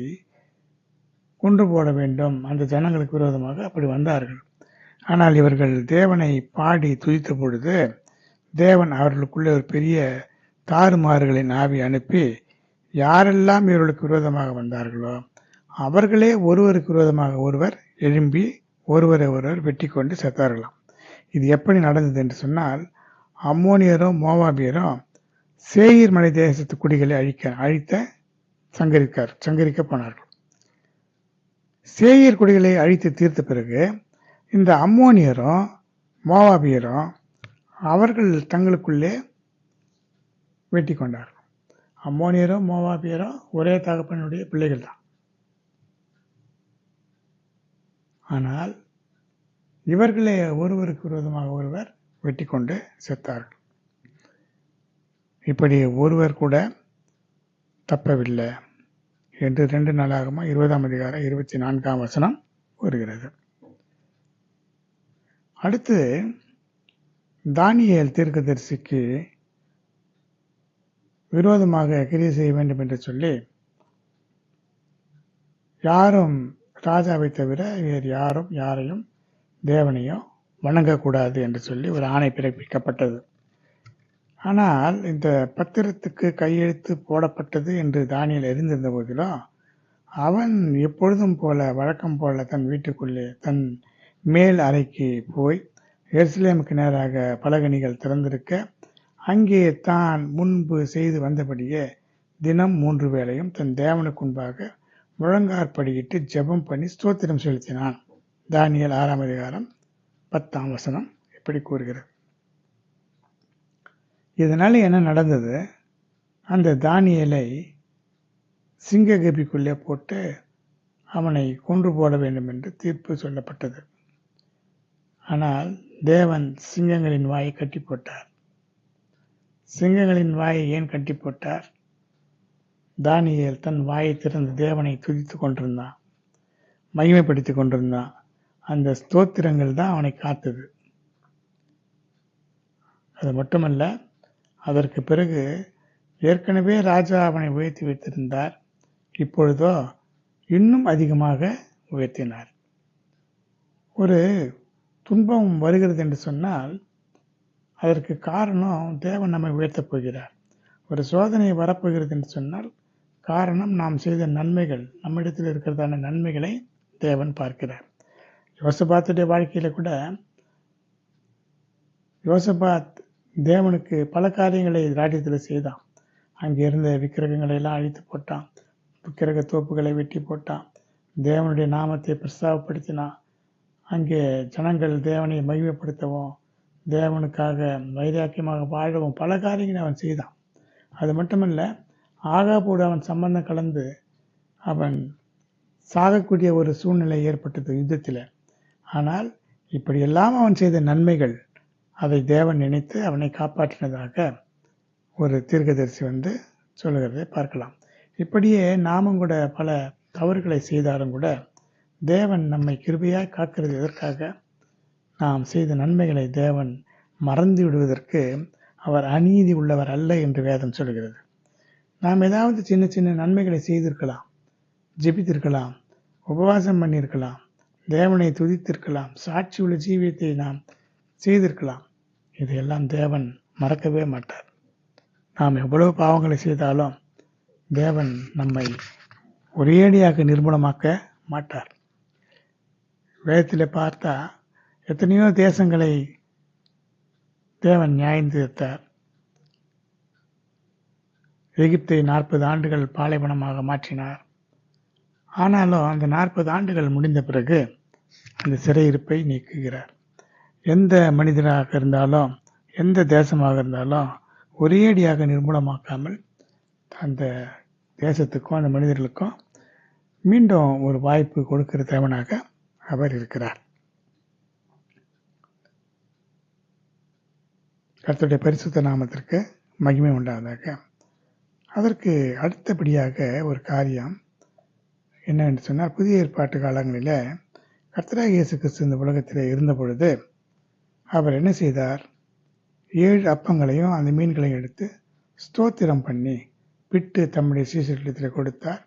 கொன்று போட வேண்டும், அந்த ஜனங்களுக்கு விரோதமாக அப்படி வந்தார்கள். ஆனால் இவர்கள் தேவனை பாடி துதித்த பொழுது தேவன் அவர்களுக்குள்ளே ஒரு பெரிய தாறுமாறுகளின் ஆவி அனுப்பி யாரெல்லாம் இவர்களுக்கு விரோதமாக வந்தார்களோ அவர்களே ஒருவருக்கு விரோதமாக ஒருவர் எழும்பி ஒருவரை ஒருவர் வெட்டி கொண்டு செத்தார்களாம். இது எப்படி நடந்தது என்று சொன்னால், அம்மோனியரும் மோவாபியரும் சேயீர் மலை தேசத்து குடிகளை அழிக்க சங்கரிக்க போனார்கள். சேயீர் குடிகளை அழித்து தீர்த்த பிறகு இந்த அம்மோனியரும் மோவாபியரும் அவர்கள் தங்களுக்குள்ளே வெட்டி கொண்டார்கள். அம்மோனியரும் மோவாபியரும் ஒரே தகப்பனுடைய பிள்ளைகள் தான். ஆனால் இவர்களே ஒருவருக்கு விரோதமாக ஒருவர் வெட்டி கொண்டு செத்தார்கள். இப்படி ஒருவர் கூட தப்பவில்லை என்று 2 நாளாகமம் 20ஆம் அதிகாரம் 24ஆம் வசனம் வருகிறது. அடுத்து தானியேல் தீர்க்கதரிசிக்கு விரோதமாக கிரியை செய்ய வேண்டும் என்று சொல்லி யாரும் ராஜாவை தவிர வேறு யாரும் யாரையும் தேவனையோ வணங்கக்கூடாது என்று சொல்லி ஒரு ஆணை பிறப்பிக்கப்பட்டது. ஆனால் இந்த பத்திரத்துக்கு கையெழுத்து போடப்பட்டது என்று தானியேல் அறிந்திருந்த போதிலும் அவன் எப்பொழுதும் போல வழக்கம் போல தன் வீட்டுக்குள்ளே தன் மேல் அறைக்கு போய் எருசலேமுக்கு நேராக பலகணிகள் திறந்திருக்க அங்கே தான் முன்பு செய்து வந்தபடியே தினம் 3 வேளையும் தன் தேவனுக்கு முன்பாக முழங்காற்படியிட்டு ஜெபம் பண்ணி ஸ்தோத்திரம் செலுத்தினான். தானியேல் 6ஆம் அதிகாரம் 10ஆம் வசனம் இப்படி கூறுகிறது. இதனால என்ன நடந்தது? அந்த தானியேலை சிங்க கபிக்குள்ளே போட்டு அவனை கொன்று போட வேண்டும் என்று தீர்ப்பு சொல்லப்பட்டது. ஆனால் தேவன் சிங்கங்களின் வாயை கட்டி போட்டார். சிங்கங்களின் வாயை ஏன் கட்டி போட்டார்? தானியேல் தன் வாயை திறந்து தேவனை துதித்து கொண்டிருந்தான், மகிமைப்படுத்திக் கொண்டிருந்தான். அந்த ஸ்தோத்திரங்கள் தான் அவனை காத்தது. அது மட்டுமல்ல, அதற்கு பிறகு ஏற்கனவே ராஜா அவனை உயர்த்தி வைத்திருந்தார். இப்பொழுதோ இன்னும் அதிகமாக உயர்த்தினார். ஒரு துன்பம் வருகிறது என்று சொன்னால் அதற்கு காரணம் தேவன் நம்மை உயர்த்தப் போகிறார். ஒரு சோதனை வரப்போகிறது என்று சொன்னால் காரணம் நாம் செய்த நன்மைகள், நம்மிடத்தில் இருக்கிறதான நன்மைகளை தேவன் பார்க்கிறார். யோசபாத்துடைய வாழ்க்கையில கூட யோசபாத் தேவனுக்கு பல காரியங்களை ராஜ்யத்தில் செய்தான். அங்கே இருந்த விக்கிரகங்களை எல்லாம் அழித்து போட்டான், விக்கிரக தோப்புகளை வெட்டி போட்டான், தேவனுடைய நாமத்தை பிரஸ்தாபப்படுத்தினான். அங்கே ஜனங்கள் தேவனை மகிமைப்படுத்தவும் தேவனுக்காக வைராக்கியமாக வாழவும் பல காரியங்களை அவன் செய்தான். அது மட்டுமல்ல, ஆகாபோடு அவன் சம்பந்தம் கலந்து அவன் சாகக்கூடிய ஒரு சூழ்நிலை ஏற்பட்டது யுத்தத்தில். ஆனால் இப்படியெல்லாம் அவன் செய்த நன்மைகள், அதை தேவன் நினைத்து அவனை காப்பாற்றினதாக ஒரு தீர்க்கதரிசி சொல்லுகிறதை பார்க்கலாம். இப்படியே நாமும் கூட பல தவறுகளை செய்தாலும் கூட தேவன் நம்மை கிருபையாய் காக்கிறது எதற்காக? நாம் செய்த நன்மைகளை தேவன் மறந்து விடுவதற்கு. அவர் அநீதி உள்ளவர் அல்ல என்று வேதம் சொல்கிறது. நாம் ஏதாவது சின்ன சின்ன நன்மைகளை செய்திருக்கலாம், ஜெபித்திருக்கலாம், உபவாசம் பண்ணியிருக்கலாம், தேவனை துதித்திருக்கலாம், சாட்சி உள்ள ஜீவியத்தை நாம் செய்திருக்கலாம். இதையெல்லாம் தேவன் மறக்கவே மாட்டார். நாம் எவ்வளவு பாவங்களை செய்தாலும் தேவன் நம்மை ஒரேடியாக நிர்மூலமாக்க மாட்டார். வேதத்தில் பார்த்தா எத்தனையோ தேசங்களை தேவன் நியாயம் தீர்த்தார். எகிப்தை 40 ஆண்டுகள் பாலைவனமாக மாற்றினார். ஆனாலும் அந்த 40 ஆண்டுகள் முடிந்த பிறகு அந்த சிறையிருப்பை நீக்குகிறார். எந்த மனிதராக இருந்தாலும் எந்த தேசமாக இருந்தாலும் ஒரேடியாக நிர்மூலமாக்காமல் அந்த தேசத்துக்கும் அந்த மனிதர்களுக்கும் மீண்டும் ஒரு வாய்ப்பு கொடுக்கிற தேவனாக அவர் இருக்கிறார். கர்த்தருடைய பரிசுத்த நாமத்திற்கு மகிமை உண்டாவதாக. அதற்கு அடுத்தபடியாக ஒரு காரியம் என்னவென்று சொன்னால், புதிய ஏற்பாட்டு காலங்களில் கர்த்தராகிய இயேசு கிறிஸ்து இந்த உலகத்தில் இருந்த பொழுது அவர் என்ன செய்தார்? 7 அப்பங்களையும் அந்த மீன்களையும் எடுத்து ஸ்தோத்திரம் பண்ணி பிட்டு தம்முடைய சீஷர்களிடத்தில் கொடுத்தார்.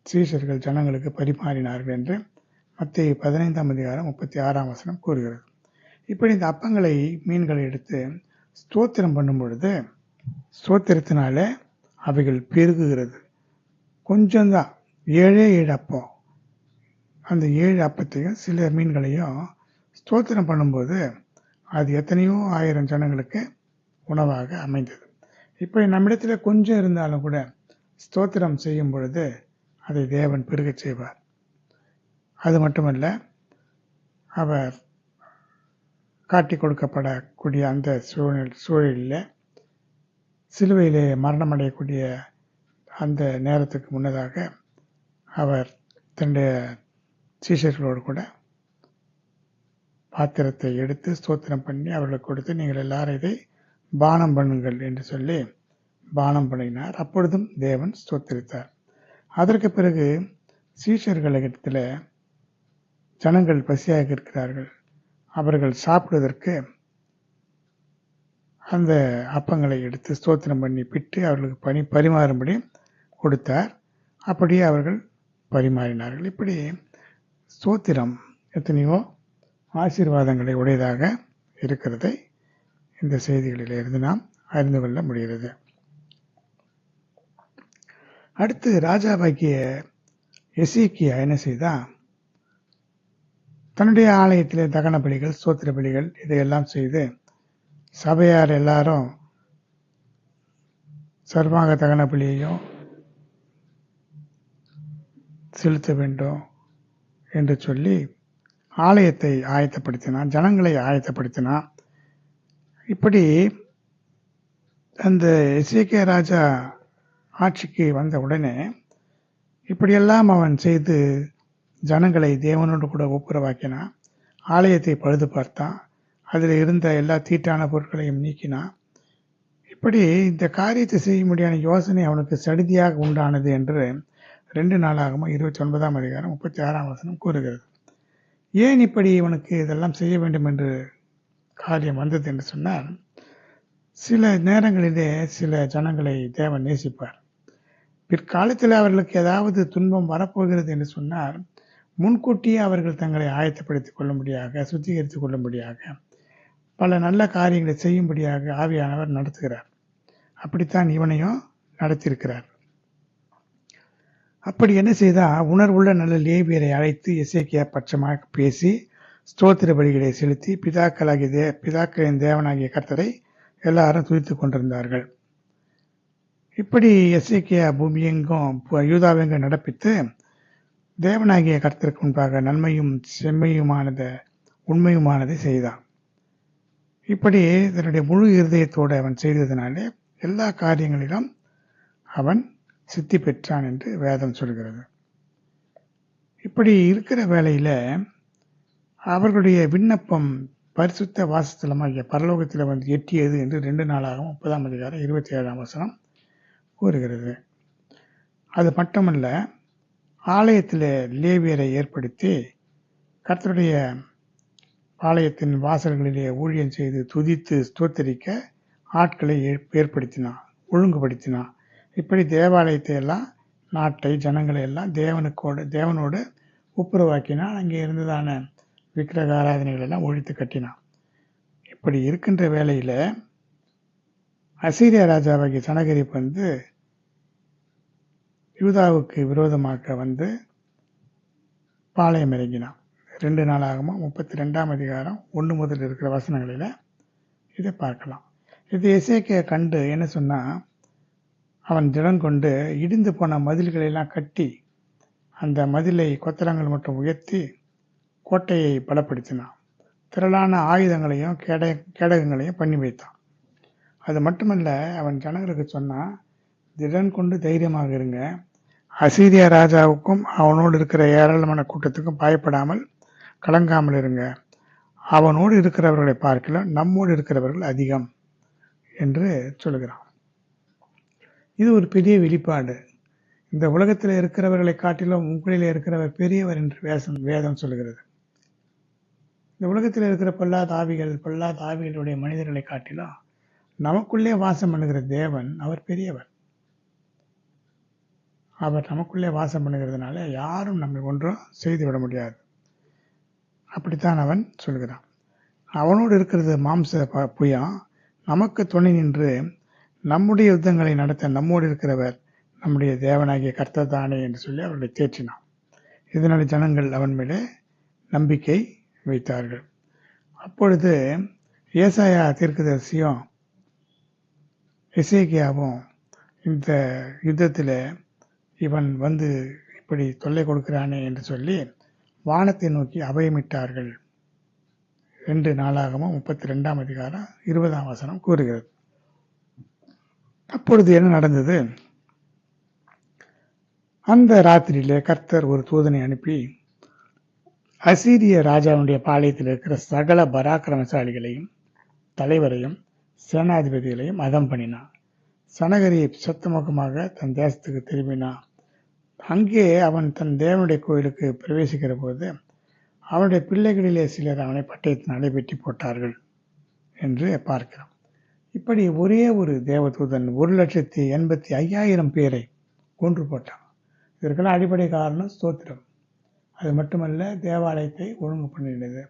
சீஷர்கள் ஜனங்களுக்கு பரிமாறினார்கள் என்று மத்தேயு 15:36 கூறுகிறது. இப்படி இந்த அப்பங்களை மீன்களை எடுத்து ஸ்தோத்திரம் பண்ணும் பொழுது ஸ்தோத்திரத்தினால அவைகள் பெருகுகிறது. கொஞ்சம்தான், 7 அப்பம். அந்த 7 அப்பத்தையும் சில மீன்களையும் ஸ்தோத்திரம் பண்ணும்போது அது எத்தனையோ ஆயிரம் ஜனங்களுக்கு உணவாக அமைந்தது. இப்போ நம்மிடத்தில் கொஞ்சம் இருந்தாலும் கூட ஸ்தோத்திரம் செய்யும் பொழுது அதை தேவன் பெருகச் செய்வார். அது மட்டுமல்ல, அவர் காட்டி கொடுக்கப்படக்கூடிய அந்த சூழலில் சிலுவையிலே மரணமடையக்கூடிய அந்த நேரத்துக்கு முன்னதாக அவர் தன்னுடைய சீஷர்களோடு கூட பாத்திரத்தை எடுத்து ஸ்தோத்திரம் பண்ணி அவர்களுக்கு கொடுத்து, நீங்கள் எல்லாரும் இதை பானம் பண்ணுங்கள் என்று சொல்லி பானம் பண்ணினார். அப்பொழுதும் தேவன் ஸ்தோத்திரித்தார். அதற்கு பிறகு சீஷர்களிடத்தில் ஜனங்கள் பசியாக இருக்கிறார்கள், அவர்கள் சாப்பிடுவதற்கு அந்த அப்பங்களை எடுத்து ஸ்தோத்திரம் பண்ணி பிட்டு அவர்களுக்கு பரிமாறும்படி கொடுத்தார். அப்படியே அவர்கள் பரிமாறினார்கள். இப்படி ஸ்தோத்திரம் எத்தனையோ ஆசீர்வாதங்களை உடையதாக இருக்கிறதை இந்த செய்திகளிலிருந்து நாம் அறிந்து கொள்ள முடிகிறது. அடுத்து ராஜாவாகிய எசேக்கியா என்ன செய்தா? தன்னுடைய ஆலயத்திலே தகன பலிகள், ஸ்தோத்திர பலிகள் இதையெல்லாம் செய்து சபையார் எல்லாரும் சர்வாங்க தகன பலியையும் செலுத்த வேண்டும் என்று சொல்லி ஆலயத்தை ஆயத்தப்படுத்தினான், ஜனங்களை ஆயத்தப்படுத்தினான். இப்படி அந்த எசேக்கியா ராஜா ஆட்சிக்கு வந்த உடனே இப்படியெல்லாம் அவன் செய்து ஜனங்களை தேவனோடு கூட ஒப்புரவாக்கினான். ஆலயத்தை பழுது பார்த்தான், அதில் இருந்த எல்லா தீட்டான பொருட்களையும் நீக்கினான். இப்படி இந்த காரியத்தை செய்ய முடியாத யோசனை அவனுக்கு சடிதியாக உண்டானது என்று 2 நாளாகமம் 29:36 கூறுகிறது. ஏன் இப்படி இவனுக்கு இதெல்லாம் செய்ய வேண்டும் என்று காரியம் வந்தது என்று சொன்னால், சில நேரங்களிலே சில ஜனங்களை தேவன் நேசிப்பார். பிற்காலத்தில் அவர்களுக்கு ஏதாவது துன்பம் வரப்போகிறது என்று சொன்னால் முன்கூட்டியே அவர்கள் தங்களை ஆயத்தப்படுத்திக் கொள்ளும்படியாக, சுத்திகரித்துக் கொள்ளும்படியாக, பல நல்ல காரியங்களை செய்யும்படியாக ஆவியானவர் நடத்துகிறார். அப்படித்தான் இவனையும் நடத்தியிருக்கிறார். அப்படி என்ன செய்தா, உணர்வுள்ள நல்ல லேவியரை அழைத்து எசேக்கியா பட்சமாக பேசி ஸ்தோத்திர பலிகளை செலுத்தி பிதாக்களின் தேவனாகிய கர்த்தரை எல்லாரும் துதித்துக் கொண்டிருந்தார்கள். இப்படி எசேக்கியா பூமியெங்கும் யூதாவெங்கும் நடப்பித்து தேவனாகிய கர்த்தருக்கு முன்பாக நன்மையும் செம்மையுமானத உண்மையுமானதை செய்தான். இப்படி தன்னுடைய முழு இருதயத்தோடு அவன் செய்ததினாலே எல்லா காரியங்களிலும் அவன் சித்தி பெற்றான் என்று வேதம் சொல்கிறது. இப்படி இருக்கிற வேளையில் அவர்களுடைய விண்ணப்பம் பரிசுத்த வாசஸ்தலமாகிய பரலோகத்தில் வந்து எட்டியது என்று 2 நாளாகவும் 30:27 கூறுகிறது. அது மட்டுமல்ல, ஆலயத்தில் லேவியரை ஏற்படுத்தி கர்த்தருடைய ஆலயத்தின் வாசல்களிலே ஊழியம் செய்து துதித்து ஸ்தோத்தரிக்க ஆட்களை ஏற்படுத்தினான், ஒழுங்குபடுத்தினான். இப்படி தேவாலயத்தை எல்லாம், நாட்டை, ஜனங்களை எல்லாம் தேவனோடு ஒப்புரவாக்கினான். அங்கே இருந்ததான விக்கிரக ஆராதனைகள் எல்லாம் ஒழித்து கட்டினான். இப்படி இருக்கின்ற வேளையில் அசீரியா ராஜாவாகிய சனகரிப்பு வந்து யூதாவுக்கு விரோதமாக வந்து பாளையம் இறங்கினான். 2 நாளாகமம் 32:1 முதல் இருக்கிற வசனங்களில் இதை பார்க்கலாம். இது எசேக்கியா கண்டு என்ன சொன்னா, அவன் திடம் கொண்டு இடிந்து போன மதில்களெல்லாம் கட்டி அந்த மதிலை கொத்தளங்கள் மட்டும் உயர்த்தி கோட்டையை பலப்படுத்தினான். திரளான ஆயுதங்களையும் கேடகங்களையும் பண்ணி வைத்தான். அது மட்டுமல்ல, அவன் ஜனங்களுக்கு சொன்னான், திடன் கொண்டு தைரியமாக இருங்க, அசீரியா ராஜாவுக்கும் அவனோடு இருக்கிற ஏராளமான கூட்டத்துக்கும் பயப்படாமல் கலங்காமல் இருங்க. அவனோடு இருக்கிறவர்களை பார்க்கலாம், நம்மோடு இருக்கிறவர்கள் அதிகம் என்று சொல்கிறான். இது ஒரு பெரிய வெளிப்பாடு. இந்த உலகத்தில் இருக்கிறவர்களை காட்டிலும் உங்களிலே இருக்கிறவர் பெரியவர் என்று வேதம் சொல்கிறது. இந்த உலகத்தில் இருக்கிற பொல்லாத ஆவிகளுடைய மனிதர்களை காட்டிலும் நமக்குள்ளே வாசம் பண்ணுகிற தேவன் அவர் பெரியவர். அவர் நமக்குள்ளே வாசம் பண்ணுகிறதுனால யாரும் நம்மை ஒன்றும் செய்துவிட முடியாது. அப்படித்தான் அவன் சொல்கிறான். அவனோடு இருக்கிறது மாம்ச புயம். நமக்கு துணை நின்று நம்முடைய யுத்தங்களை நடத்த நம்மோடு இருக்கிறவர் நம்முடைய தேவனாகிய கர்த்தர் தானே என்று சொல்லி அவர்களை தேற்றினான். இதனால் ஜனங்கள் அவன் மேலே நம்பிக்கை வைத்தார்கள். அப்பொழுது ஏசாயா தீர்க்கதரிசியும் எசேக்கியாவும் இந்த யுத்தத்தில் இவன் வந்து இப்படி தொல்லை கொடுக்கிறானே என்று சொல்லி வானத்தை நோக்கி அபயமிட்டார்கள் என்று 4 32 அதிகாரம் 20 கூறுகிறது. அப்பொழுது என்ன நடந்தது? அந்த ராத்திரியிலே கர்த்தர் ஒரு தூதனை அனுப்பி அசீரிய ராஜாவுடைய பாளையத்தில் இருக்கிற சகல பராக்கிரமசாலிகளையும் தலைவரையும் சேனாதிபதிகளையும் அதம் பண்ணினான். சனகரி சத்தமுகமாக தன் தேசத்துக்கு திரும்பினான். அங்கே அவன் தன் தேவனுடைய கோயிலுக்கு பிரவேசிக்கிற போது அவனுடைய பிள்ளைகளிலே சிலர் அவனை பட்டயத்தினாலே வெட்டி போட்டார்கள் என்று பார்க்கிறோம். இப்படி ஒரே ஒரு தேவதூதன் 1,85,000 பேரை கொன்று போட்டான். இதற்கெல்லாம் அடிப்படை காரணம் ஸ்தோத்திரம். அது மட்டுமல்ல, தேவாலயத்தை ஒழுங்கு பண்ணினது.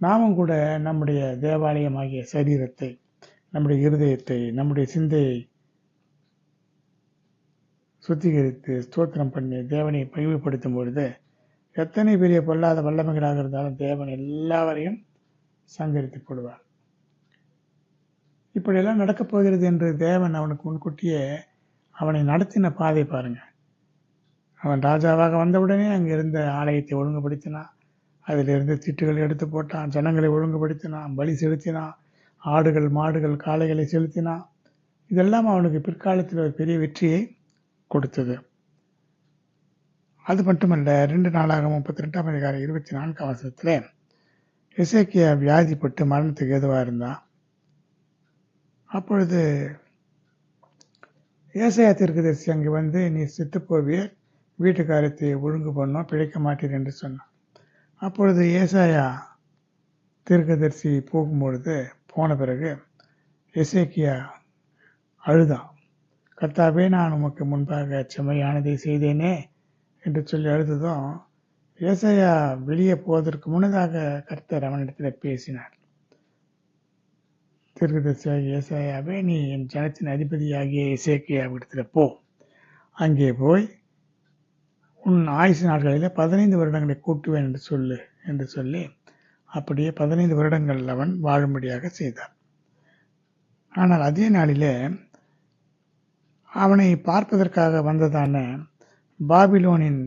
நாமும் கூட நம்முடைய தேவாலயமாகிய சரீரத்தை, நம்முடைய இருதயத்தை, நம்முடைய சிந்தையை சுத்திகரித்து ஸ்தோத்திரம் பண்ணி தேவனை மகிமைப்படுத்தும் பொழுது எத்தனை பெரிய பொல்லாத வல்லமைகளாக இருந்தாலும் தேவன் எல்லாவரையும் சங்கரித்து போடுவார். இப்படியெல்லாம் நடக்கப் போகிறது என்று தேவன் அவனுக்கு முன்கூட்டியே அவனை நடத்தின பாதை பாருங்க. அவன் ராஜாவாக வந்தவுடனே அங்கே இருந்த ஆலயத்தை ஒழுங்குபடுத்தினான். அதிலிருந்து திட்டுகளை எடுத்து போட்டான். ஜனங்களை ஒழுங்குபடுத்தினான். பலி செலுத்தினான். ஆடுகள் மாடுகள் காளைகளை செலுத்தினான். இதெல்லாம் அவனுக்கு பிற்காலத்தில் ஒரு பெரிய வெற்றியை கொடுத்தது. அது மட்டுமல்ல, 2 நாளாகமம் 32 அதிகாரம் 24 எசேக்கியா வியாதிப்பட்டு மரணத்துக்கு ஏதுவாக இருந்தான். அப்பொழுது ஏசாயா தீர்க்கதரிசி அங்கே வந்து, நீ செத்து போவீர், வீட்டுக்காரத்தை ஒழுங்கு பண்ணோம், பிழைக்க மாட்டீர் என்று சொன்னான். அப்பொழுது ஏசாயா தீர்க்கதரிசி போன பிறகு எசேக்கியா அழுதான். கர்த்தாவே, நான் உமக்கு முன்பாக செம்மையானதை செய்தேனே என்று சொல்லி அழுததும் ஏசாயா வெளியே போவதற்கு முன்னதாக கர்த்தர் அவனிடத்தில் பேசினார். தீர்க்கதரிசியாகிய ஏசாயாவே, நீ என் ஜனத்தின் அதிபதியாகிய எசேக்கியாவிடத்தில் போ. அங்கே போய் உன் ஆயுசு நாட்களில் 15 வருடங்களை கூட்டுவேன் என்று சொல்லி அப்படியே 15 வருடங்கள் அவன் வாழும்படியாக செய்தார். ஆனால் அதே நாளிலே அவனை பார்ப்பதற்காக வந்ததான பாபிலோனின்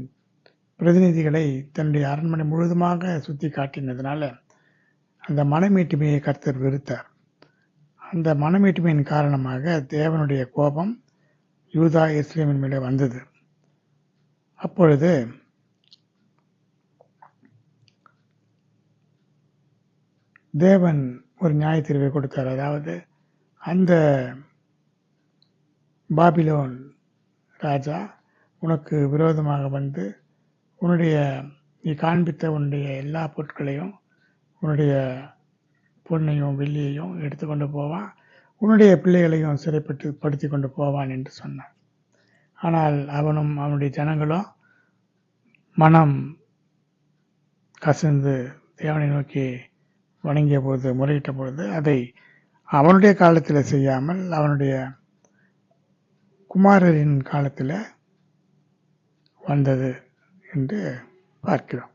பிரதிநிதிகளை தன்னுடைய அரண்மனை முழுவதுமாக சுற்றி காட்டினதுனால அந்த மனமேட்டுமையை கர்த்தர் வெறுத்தார். அந்த மனமேட்டுமையின் காரணமாக தேவனுடைய கோபம் யூதா எருசலேமின் மேலே வந்தது. அப்பொழுது தேவன் ஒரு நியாய தீர்வை கொடுத்தார். அதாவது, அந்த பாபிலோன் ராஜா உனக்கு விரோதமாக வந்து நீ காண்பித்த உன்னுடைய எல்லா பொருட்களையும், உன்னுடைய பொன்னையும் வெள்ளியையும் எடுத்துக்கொண்டு போவான், உன்னுடைய பிள்ளைகளையும் சிறைப்படுத்தி கொண்டு போவான் என்று சொன்னான். ஆனால் அவனும் அவனுடைய ஜனங்களும் மனம் கசந்து தேவனை நோக்கி வணங்கிய போது, முறையிட்ட பொழுது, அதை அவனுடைய காலத்தில் செய்யாமல் அவனுடைய குமாரரின் காலத்தில் வந்தது என்று பார்க்கிறோம்.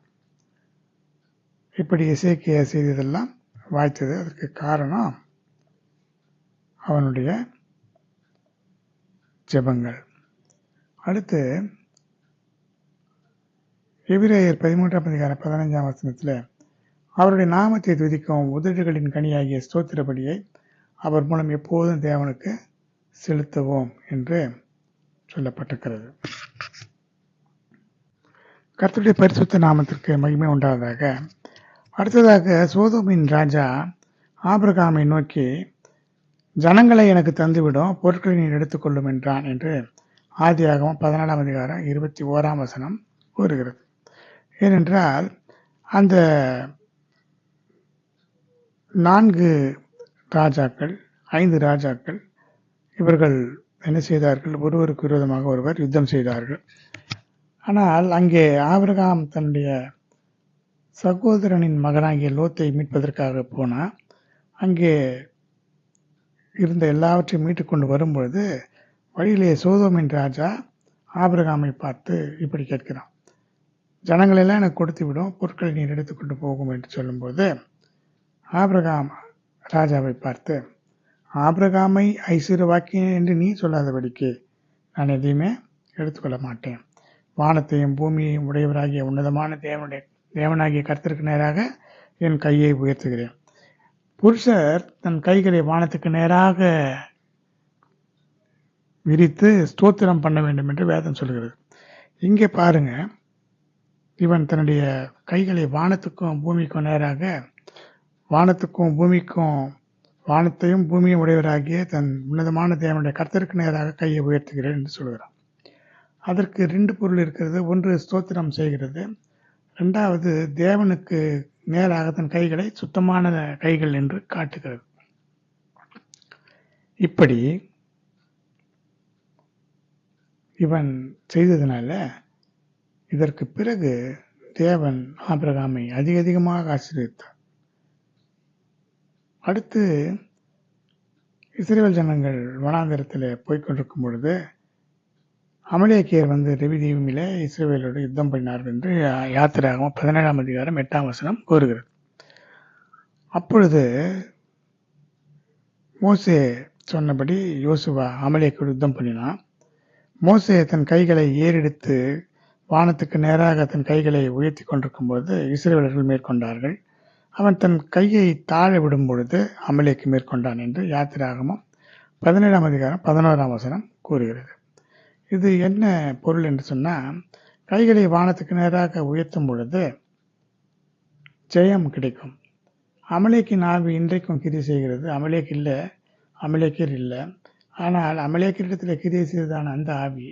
இப்படி எசேக்கியா செய்ததெல்லாம் வாய்த்தது. அதற்கு காரணம் அவனுடைய ஜெபங்கள். அடுத்து எபிரேயர் 13 அதிகாரம் 15 அவருடைய நாமத்தை துதிக்கும் உதடுகளின் கனியாகிய ஸ்தோத்திரபடியை அவர் மூலம் எப்போதும் தேவனுக்கு செலுத்துவோம் என்று சொல்லப்பட்டிருக்கிறது. கர்த்தருடைய பரிசுத்த நாமத்திற்கு மகிமை உண்டாவதாக. அடுத்ததாக சோதோமின் ராஜா ஆபிரகாமை நோக்கி, ஜனங்களை எனக்கு தந்துவிடும், பொருட்களை நீ எடுத்துக்கொள்ளும் என்றான் என்று ஆதியாகமம் 14ஆம் அதிகாரம் 21ஆம் வசனம் கூறுகிறது. ஏனென்றால் அந்த 4 ராஜாக்கள் 5 ராஜாக்கள் இவர்கள் என்ன செய்தார்கள்? ஒருவருக்கு விரோதமாக ஒருவர் யுத்தம் செய்தார்கள். ஆனால் அங்கே ஆபிரகாம் தன்னுடைய சகோதரனின் மகனாகிய லோத்தை மீட்பதற்காக போனால் அங்கே இருந்த எல்லாவற்றையும் மீட்டு கொண்டு வரும்பொழுது வழியிலே சோதோமின் ராஜா ஆபிரகாமை பார்த்து இப்படி கேட்கிறான், ஜனங்களெல்லாம் எனக்கு கொடுத்து விடும், பொருட்களை நீர் எடுத்துக்கொண்டு போகும் என்று சொல்லும்போது ஆபிரகாம் ராஜாவை பார்த்து, ஆபிரகாமை ஐஸ்வர்யவாக்கினேன் என்று நீ சொல்லாதபடிக்கு நான் எதையுமே எடுத்துக்கொள்ள மாட்டேன். வானத்தையும் பூமியையும் உடையவராகிய உன்னதமான தேவனாகிய கர்த்தருக்கு நேராக என் கையை உயர்த்துகிறேன். புருஷர் தன் கைகளை வானத்துக்கு நேராக விரித்து ஸ்தோத்திரம் பண்ண வேண்டும் என்று வேதம் சொல்கிறது. இங்கே பாருங்க, இவன் தன்னுடைய கைகளை வானத்துக்கும் பூமிக்கும் நேராக, வானத்துக்கும் பூமிக்கும் வானத்தையும் பூமியும் உடையவராகிய தன் உன்னதமான தேவனுடைய கர்த்தருக்கு நேராக கையை உயர்த்துகிறேன் என்று சொல்கிறான். அதற்கு 2 பொருள் இருக்கிறது. ஒன்று ஸ்தோத்திரம் செய்கிறது, 2வது தேவனுக்கு நேராக தன் கைகளை சுத்தமான கைகள் என்று காட்டுகிறது. இப்படி இவன் செய்ததுனால இதற்கு பிறகு தேவன் ஆபிரகாமை அதிகமாக ஆசீர்வதித்தார். அடுத்து இஸ்ரவேல் ஜனங்கள் வனாந்தரத்தில் போய்கொண்டிருக்கும் பொழுது அமலேக்கியர் ரெவிதீமில இஸ்ரவேலோடு யுத்தம் பண்ணினார்கள் என்று யாத்திராகமம் 17ஆம் அதிகாரம் 8ஆம் வசனம் கூறுகிறது. அப்பொழுது மோசே சொன்னபடி யோசுவா அமலேக்கியோடு யுத்தம் பண்ணினான். மோசே தன் கைகளை ஏறெடுத்து வானத்துக்கு நேராக தன் கைகளை உயர்த்தி கொண்டிருக்கும் போது இஸ்ரவேலர்கள் மேற்கொண்டார்கள். அவன் தன் கையை தாழ விடும் பொழுது அமலேக்கு மேற்கொண்டான் என்று யாத்திராகமம் 17ஆம் அதிகாரம் 11ஆம் வசனம் கூறுகிறது. இது என்ன பொருள் என்று சொன்னால், கைகளை வானத்துக்கு நேராக உயர்த்தும் பொழுது ஜெயம் கிடைக்கும். அமலேக்கின் ஆவி இன்றைக்கும் கிரியை செய்கிறது. அமலேக்கியர் இல்லை. ஆனால் அமலேக்கியரிடத்தில் கிரியை செய்ததான அந்த ஆவி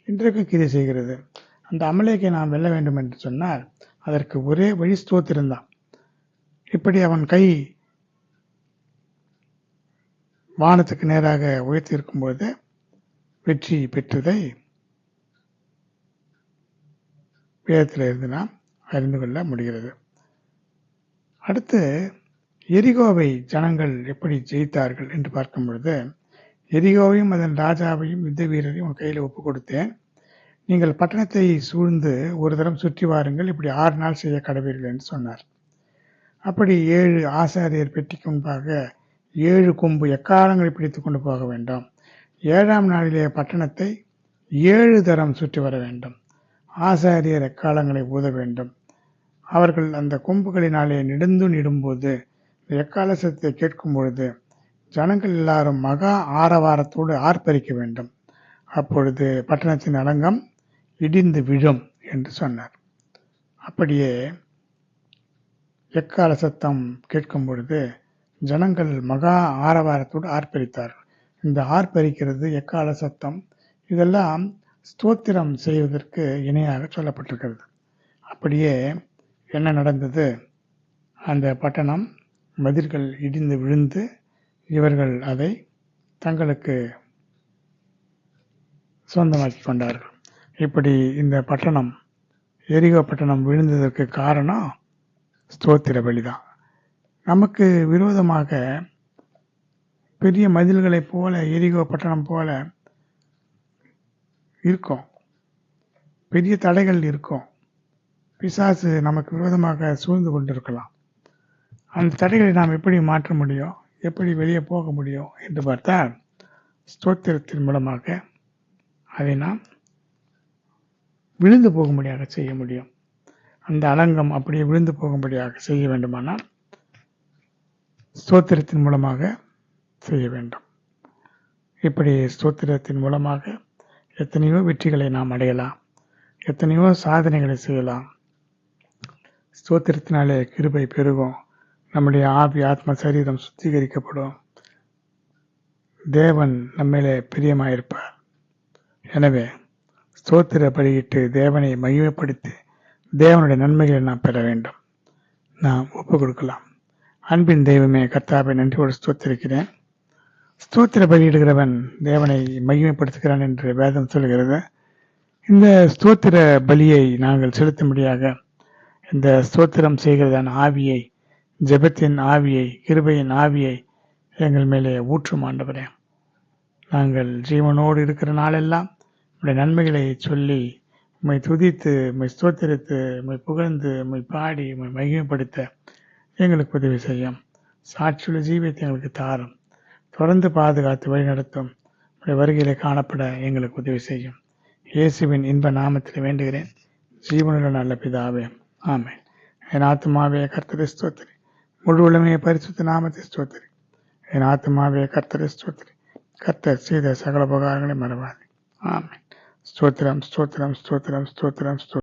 இன்றைக்கும் கிரியை செய்கிறது. அந்த அமலேக்கை நாம் வெல்ல வேண்டும் என்று சொன்னால் அதற்கு ஒரே வழி ஸ்தோத்திரம்தான். இப்படி அவன் கை வானத்துக்கு நேராக உயர்த்தி இருக்கும்போது வெற்றி பெற்றதை வேதத்தில் இருந்து நாம் அறிந்து கொள்ள முடிகிறது. அடுத்து எரிகோவை ஜனங்கள் எப்படி ஜெயித்தார்கள் என்று பார்க்கும் பொழுது, எரிகோவையும் அதன் ராஜாவையும் யுத்த வீரரையும் உன் கையில் ஒப்பு கொடுத்தேன். நீங்கள் பட்டணத்தை சூழ்ந்து ஒரு தரம் சுற்றி வாருங்கள், இப்படி 6 நாள் செய்ய கடவீர்கள் என்று சொன்னார். அப்படி 7 ஆசாரியர் பெட்டிக்கு முன்பாக 7 கொம்பு எக்காலங்களை பிடித்து கொண்டு போக வேண்டும். 7ஆம் நாளிலே பட்டணத்தை 7 தரம் சுற்றி வர வேண்டும். ஆசாரியர் எக்காலங்களை ஊத வேண்டும். அவர்கள் அந்த கொம்புகளினாலே நெடும்போது எக்கால சத்தத்தை கேட்கும் பொழுது ஜனங்கள் எல்லாரும் மகா ஆரவாரத்தோடு ஆர்ப்பரிக்க வேண்டும். அப்பொழுது பட்டணத்தின் அலங்கம் இடிந்து விழும் என்று சொன்னார். அப்படியே எக்கால சத்தம் கேட்கும் பொழுது ஜனங்கள் மகா ஆரவாரத்தோடு ஆர்ப்பரித்தார்கள். இந்த ஆர்ப்பரிக்கிறது, எக்கால சத்தம், இதெல்லாம் ஸ்தோத்திரம் செய்வதற்கு இணையாக சொல்லப்பட்டிருக்கிறது. அப்படியே என்ன நடந்தது? அந்த பட்டணம் மதில்கள் இடிந்து விழுந்து இவர்கள் அதை தங்களுக்கு சொந்தமாக்கி கொண்டார்கள். இப்படி இந்த பட்டணம், எரிகோ பட்டணம் விழுந்ததற்கு காரணம் ஸ்தோத்திர பலிதான். நமக்கு விரோதமாக பெரிய மதில்களைப் போல எரிகோ பட்டணம் போல இருக்கும், பெரிய தடைகள் இருக்கும். பிசாசு நமக்கு விரோதமாக சூழ்ந்து கொண்டிருக்கலாம். அந்த தடைகளை நாம் எப்படி மாற்ற முடியும், எப்படி வெளியே போக முடியும் என்று பார்த்தால் ஸ்தோத்திரத்தின் மூலமாக அதை நாம் விழுந்து போகும்படியாக செய்ய முடியும். அந்த அலங்கம் அப்படியே விழுந்து போகும்படியாக செய்ய வேண்டுமானால் ஸ்தோத்திரத்தின் மூலமாக செய்ய வேண்டும். இப்படி ஸ்தோத்திரத்தின் மூலமாக எத்தனையோ வெற்றிகளை நாம் அடையலாம், எத்தனையோ சாதனைகளை செய்யலாம். ஸ்தோத்திரத்தினாலே கிருபை பெருகும், நம்முடைய ஆவி ஆத்ம சரீரம் சுத்திகரிக்கப்படும். தேவன் நம்மிலே பிரியமாயிருப்பார். எனவே ஸ்தோத்திர பலியிட்டு தேவனை மகிமைப்படுத்தி தேவனுடைய நன்மைகளை நாம் பெற வேண்டும். நாம் ஒப்புக் கொடுக்கலாம். அன்பின் தெய்வமே, கர்த்தாவை நன்றியோடு ஸ்தோத்திரிக்கிறேன். ஸ்தோத்திர பலியிடுகிறவன் தேவனை மகிமைப்படுத்துகிறான் என்று வேதம் சொல்கிறது. இந்த ஸ்தோத்திர பலியை நாங்கள் செலுத்தும்படியாக இந்த ஸ்தோத்திரம் செய்கிறதான ஆவியை, ஜெபத்தின் ஆவியை, கிருபையின் ஆவியை எங்கள் மேலே ஊற்றும் ஆண்டவரே. நாங்கள் ஜீவனோடு இருக்கிற நாளெல்லாம் உடைய நன்மைகளை சொல்லி உம்மை துதித்து, உம்மை ஸ்தோத்திரித்து, உம்மை புகழ்ந்து, உம்மை பாடி, உம்மை மகிமைப்படுத்த எங்களுக்கு உதவி செய்யும். சாட்சியுள்ள ஜீவியத்தை எங்களுக்கு தாரும். தொடர்ந்து பாதுகாத்து வழிநடத்தும். உடைய வருகையிலே காணப்பட எங்களுக்கு உதவி செய்யும். இயேசுவின் இன்ப நாமத்தில் வேண்டுகிறேன், ஜீவனுள்ள நல்ல பிதாவே, ஆமென். என் ஆத்துமாவே கர்த்தரை ஸ்தோத்திரி, முழு உலகமே பரிசுத்த நாமத்தை ஸ்தோத்திரி. என் ஆத்துமாவே கர்த்தரை ஸ்தோத்திரி, கர்த்தர் செய்த சகல உபகாரங்களை மறவாதே. ஆமென். ஸ்தோத்திரம், ஸ்தோத்திரம், ஸ்தோத்திரம், ஸ்தோத்திரம், ஸ்தோத்திரம்.